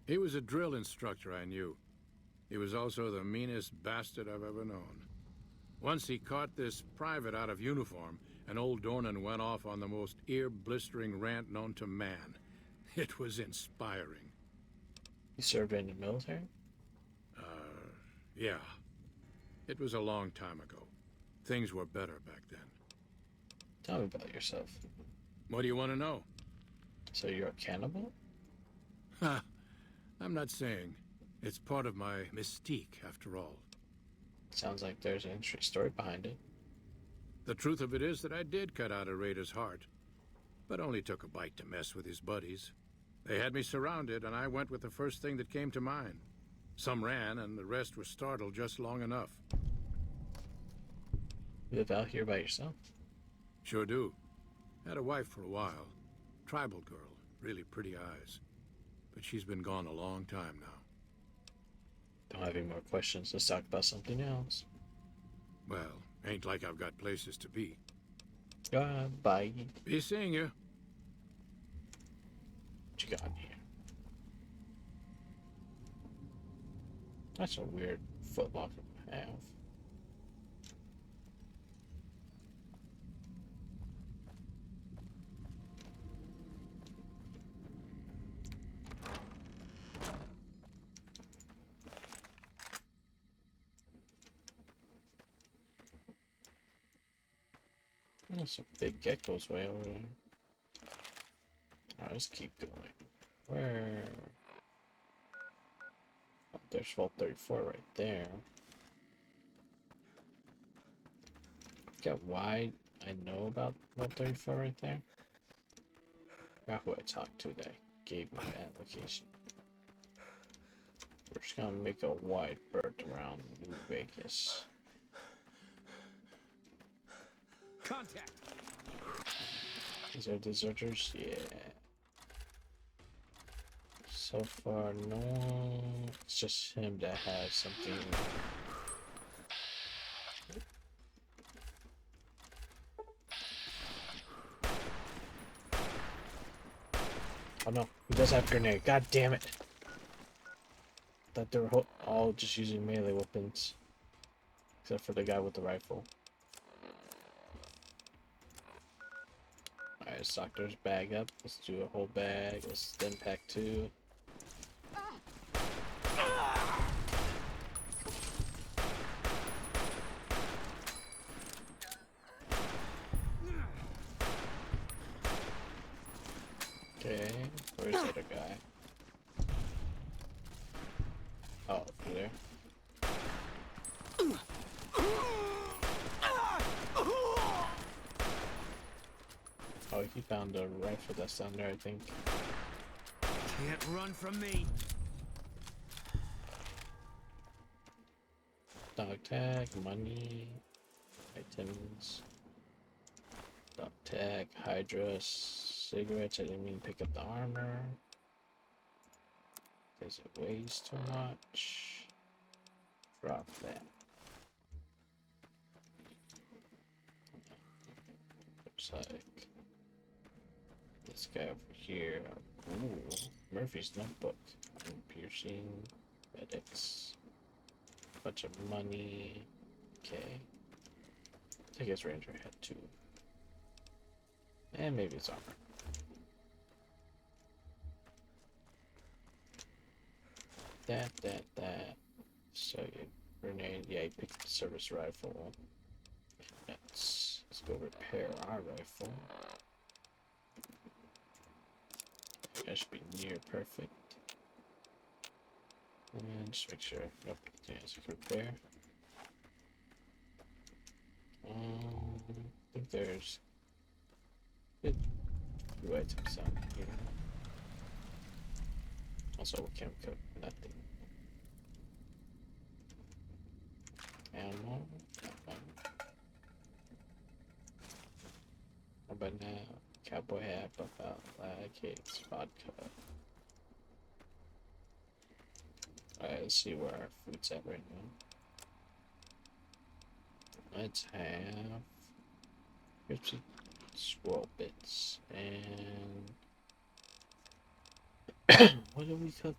He was a drill instructor I knew. He was also the meanest bastard I've ever known. Once he caught this private out of uniform, and old Dornan went off on the most ear-blistering rant known to man. It was inspiring. You served in the military? Yeah. It was a long time ago. Things were better back then. Tell me about yourself. What do you want to know? So you're a cannibal? Ha! I'm not saying. It's part of my mystique, after all. Sounds like there's an interesting story behind it. The truth of it is that I did cut out a raider's heart, but only took a bite to mess with his buddies. They had me surrounded, and I went with the first thing that came to mind. Some ran, and the rest were startled just long enough. You live out here by yourself? Sure do. Had a wife for a while. Tribal girl, really pretty eyes. But she's been gone a long time now. Don't have any more questions. Let's talk about something else. Well, ain't like I've got places to be. Bye. Be seeing you. What you got in here? That's a weird footlocker to have. There's some big geckos way over there. Alright, let's keep going. Where? Oh, there's Vault 34 right there. Forget why I know about Vault 34 right there. Forgot who I talked to that gave me that location. We're just gonna make a wide berth around New Vegas. Contact. These are deserters? Yeah. So far, no. It's just him that has something. Oh no, he does have a grenade. God damn it. Thought they were all just using melee weapons. Except for the guy with the rifle. Alright, let's stock there's bag up. Let's do a whole bag. Let's then pack 2. Okay, where's the other guy? Oh, over there. Oh, he found a rifle that's down there, I think. Can't run from me. Dog tag, money, items. Dog tag, Hydra, cigarettes. I didn't mean to pick up the armor. Because it weighs too much. Drop that. Looks like this guy over here. Ooh, Murphy's notebook. Piercing, medics. Bunch of money. Okay. I guess Ranger had 2. And maybe it's armor. That. So you grenade. Yeah, you picked the service rifle. Let's go repair our rifle. That should be near perfect. And just make sure. Nope. Yeah, so repair. I think there's good few items down here. Also, we can't cook nothing. Ammo. But now, cowboy hat, buff flag, cakes, vodka. Alright, let's see where our food's at right now. Let's have crispy squirrel bits and what do we cook?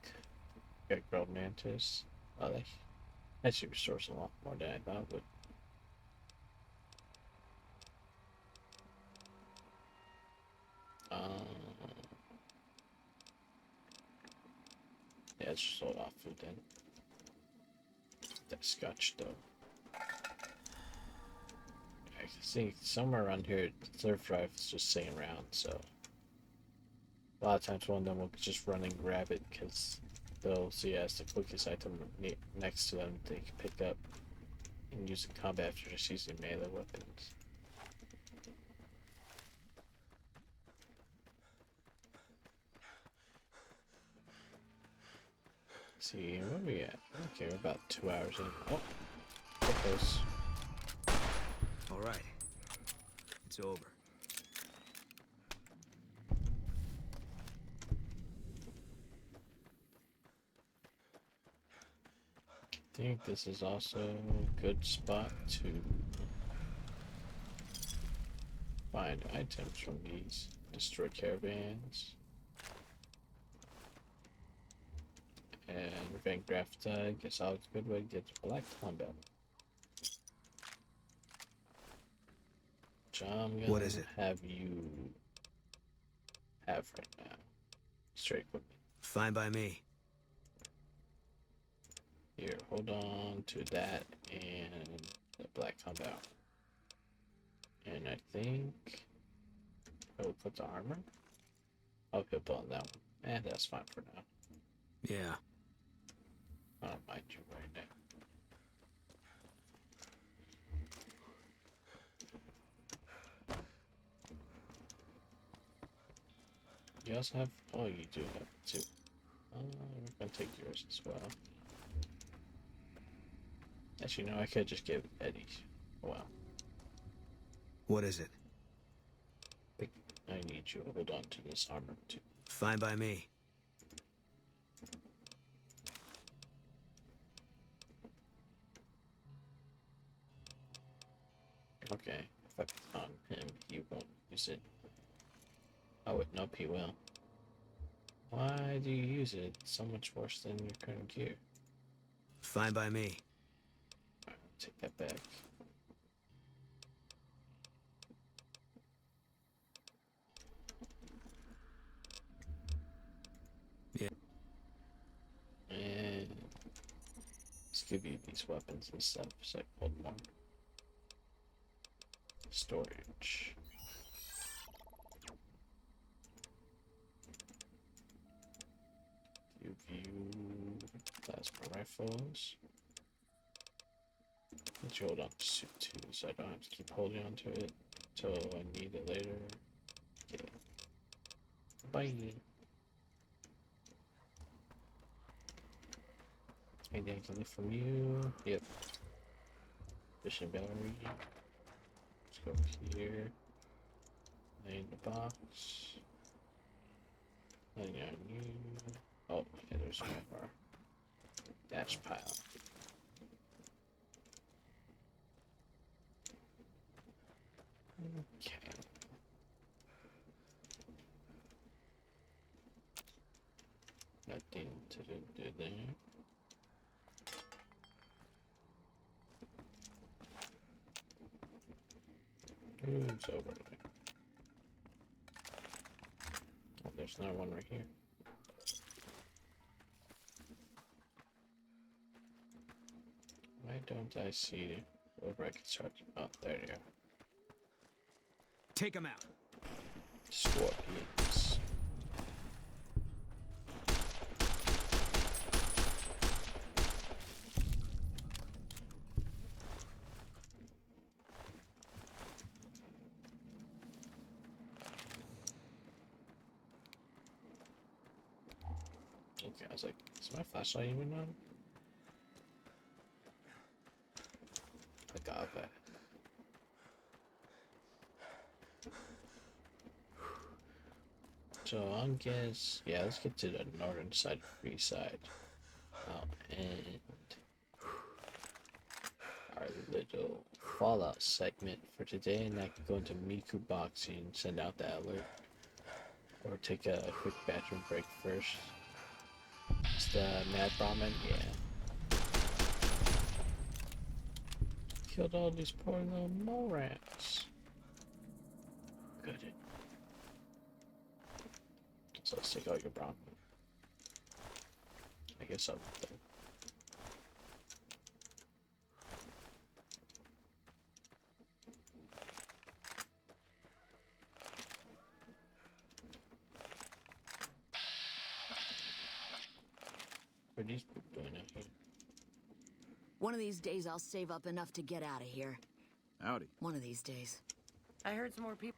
Got grilled mantis. Oh, that actually restores a lot more than I thought it would. Yeah, it's just sold off food then. That scotch though. I see somewhere around here, the surf drive is just sitting around, so a lot of times one of them will just run and grab it because they'll see it as the quickest item next to them they can pick up and use in combat after just using melee weapons. See, where are we at? Okay, we're about 2 hours in. Oh, we're close. All right, it's over. I think this is also a good spot to find items from these destroyed caravans. And Van Grafta, guess always a good way to get the Black Combat. Which I'm gonna What is it? have you have right now. Straight equipment. Fine by me. Here, hold on to that and the Black Combat. And I think I will put the armor. I'll put on that one. And that's fine for now. Yeah. I don't mind you right now. You also have, oh, you do have two. We're gonna take yours as well. Actually, no, I could just give Eddie. Wow. What is it? I need you to hold on to this armor too. Fine by me. Okay, if I put on him, he won't use it. Oh wait, nope, he will. Why do you use it? It's so much worse than your current gear. Fine by me. Alright, take that back. Yeah. And let's give you these weapons and stuff. So hold on. Storage. You view plasma rifles. Let's hold on to suit too, so I don't have to keep holding on to it until I need it later. Okay. Bye. Anything I can leave from you? Yep. Fishing battery. Let's go over here. Lay in the box. Laying on you. Oh, yeah, there's one of our dash pile. Okay. Nothing to do there. Who's over there? Oh, there's another one right here. Why don't I see where I can start? Oh, there you go. Take him out. Scorpions. Okay, I was like, is my flashlight even on? Agave. So I guess, yeah, let's get to the northern side, Freeside. And our little Fallout segment for today, and I can go into Miku Boxing, send out that alert, or take a quick bathroom break first. It's the Mad Brahmin, yeah. Killed all these poor little mole rats. Good. So let's take out your Brahmin. I guess I'll do that. What are these people doing out here? One of these days I'll save up enough to get out of here. Howdy. One of these days. I heard some more people.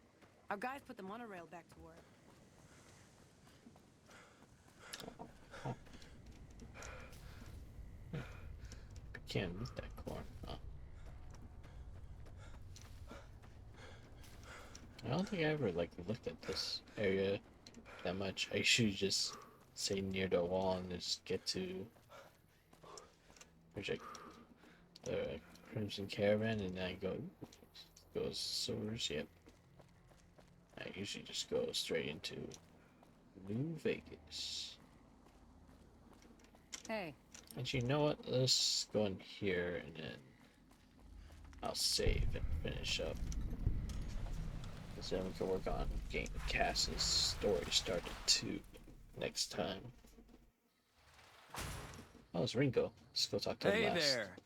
Our guys put the monorail back to work. I can't eat that corn. Oh. I don't think I ever like looked at this area that much. I usually just stay near the wall and just get to like the Crimson Caravan, and then I go sewers. Yep. I usually just go straight into New Vegas. Hey. And you know what? Let's go in here and then I'll save and finish up. Because then we can work on getting Cass's story started too next time. Oh, it's Ringo. Let's go talk to him Hey last. there.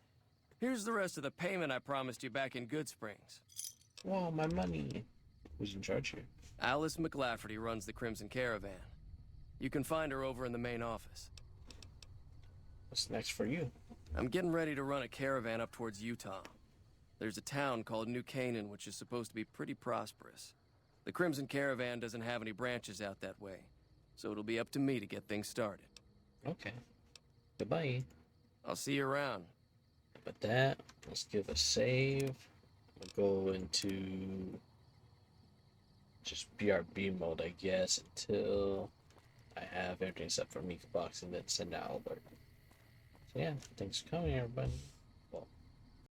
Here's the rest of the payment I promised you back in Good Springs. Whoa, my money. Who's in charge here? Alice McLafferty runs the Crimson Caravan. You can find her over in the main office. What's next for you? I'm getting ready to run a caravan up towards Utah. There's a town called New Canaan, which is supposed to be pretty prosperous. The Crimson Caravan doesn't have any branches out that way, so it'll be up to me to get things started. Okay. Goodbye. I'll see you around. But that, let's give a save. We'll go into just BRB mode, I guess, until I have everything set for Miku Box and then send out alert. So yeah, thanks for coming, everybody.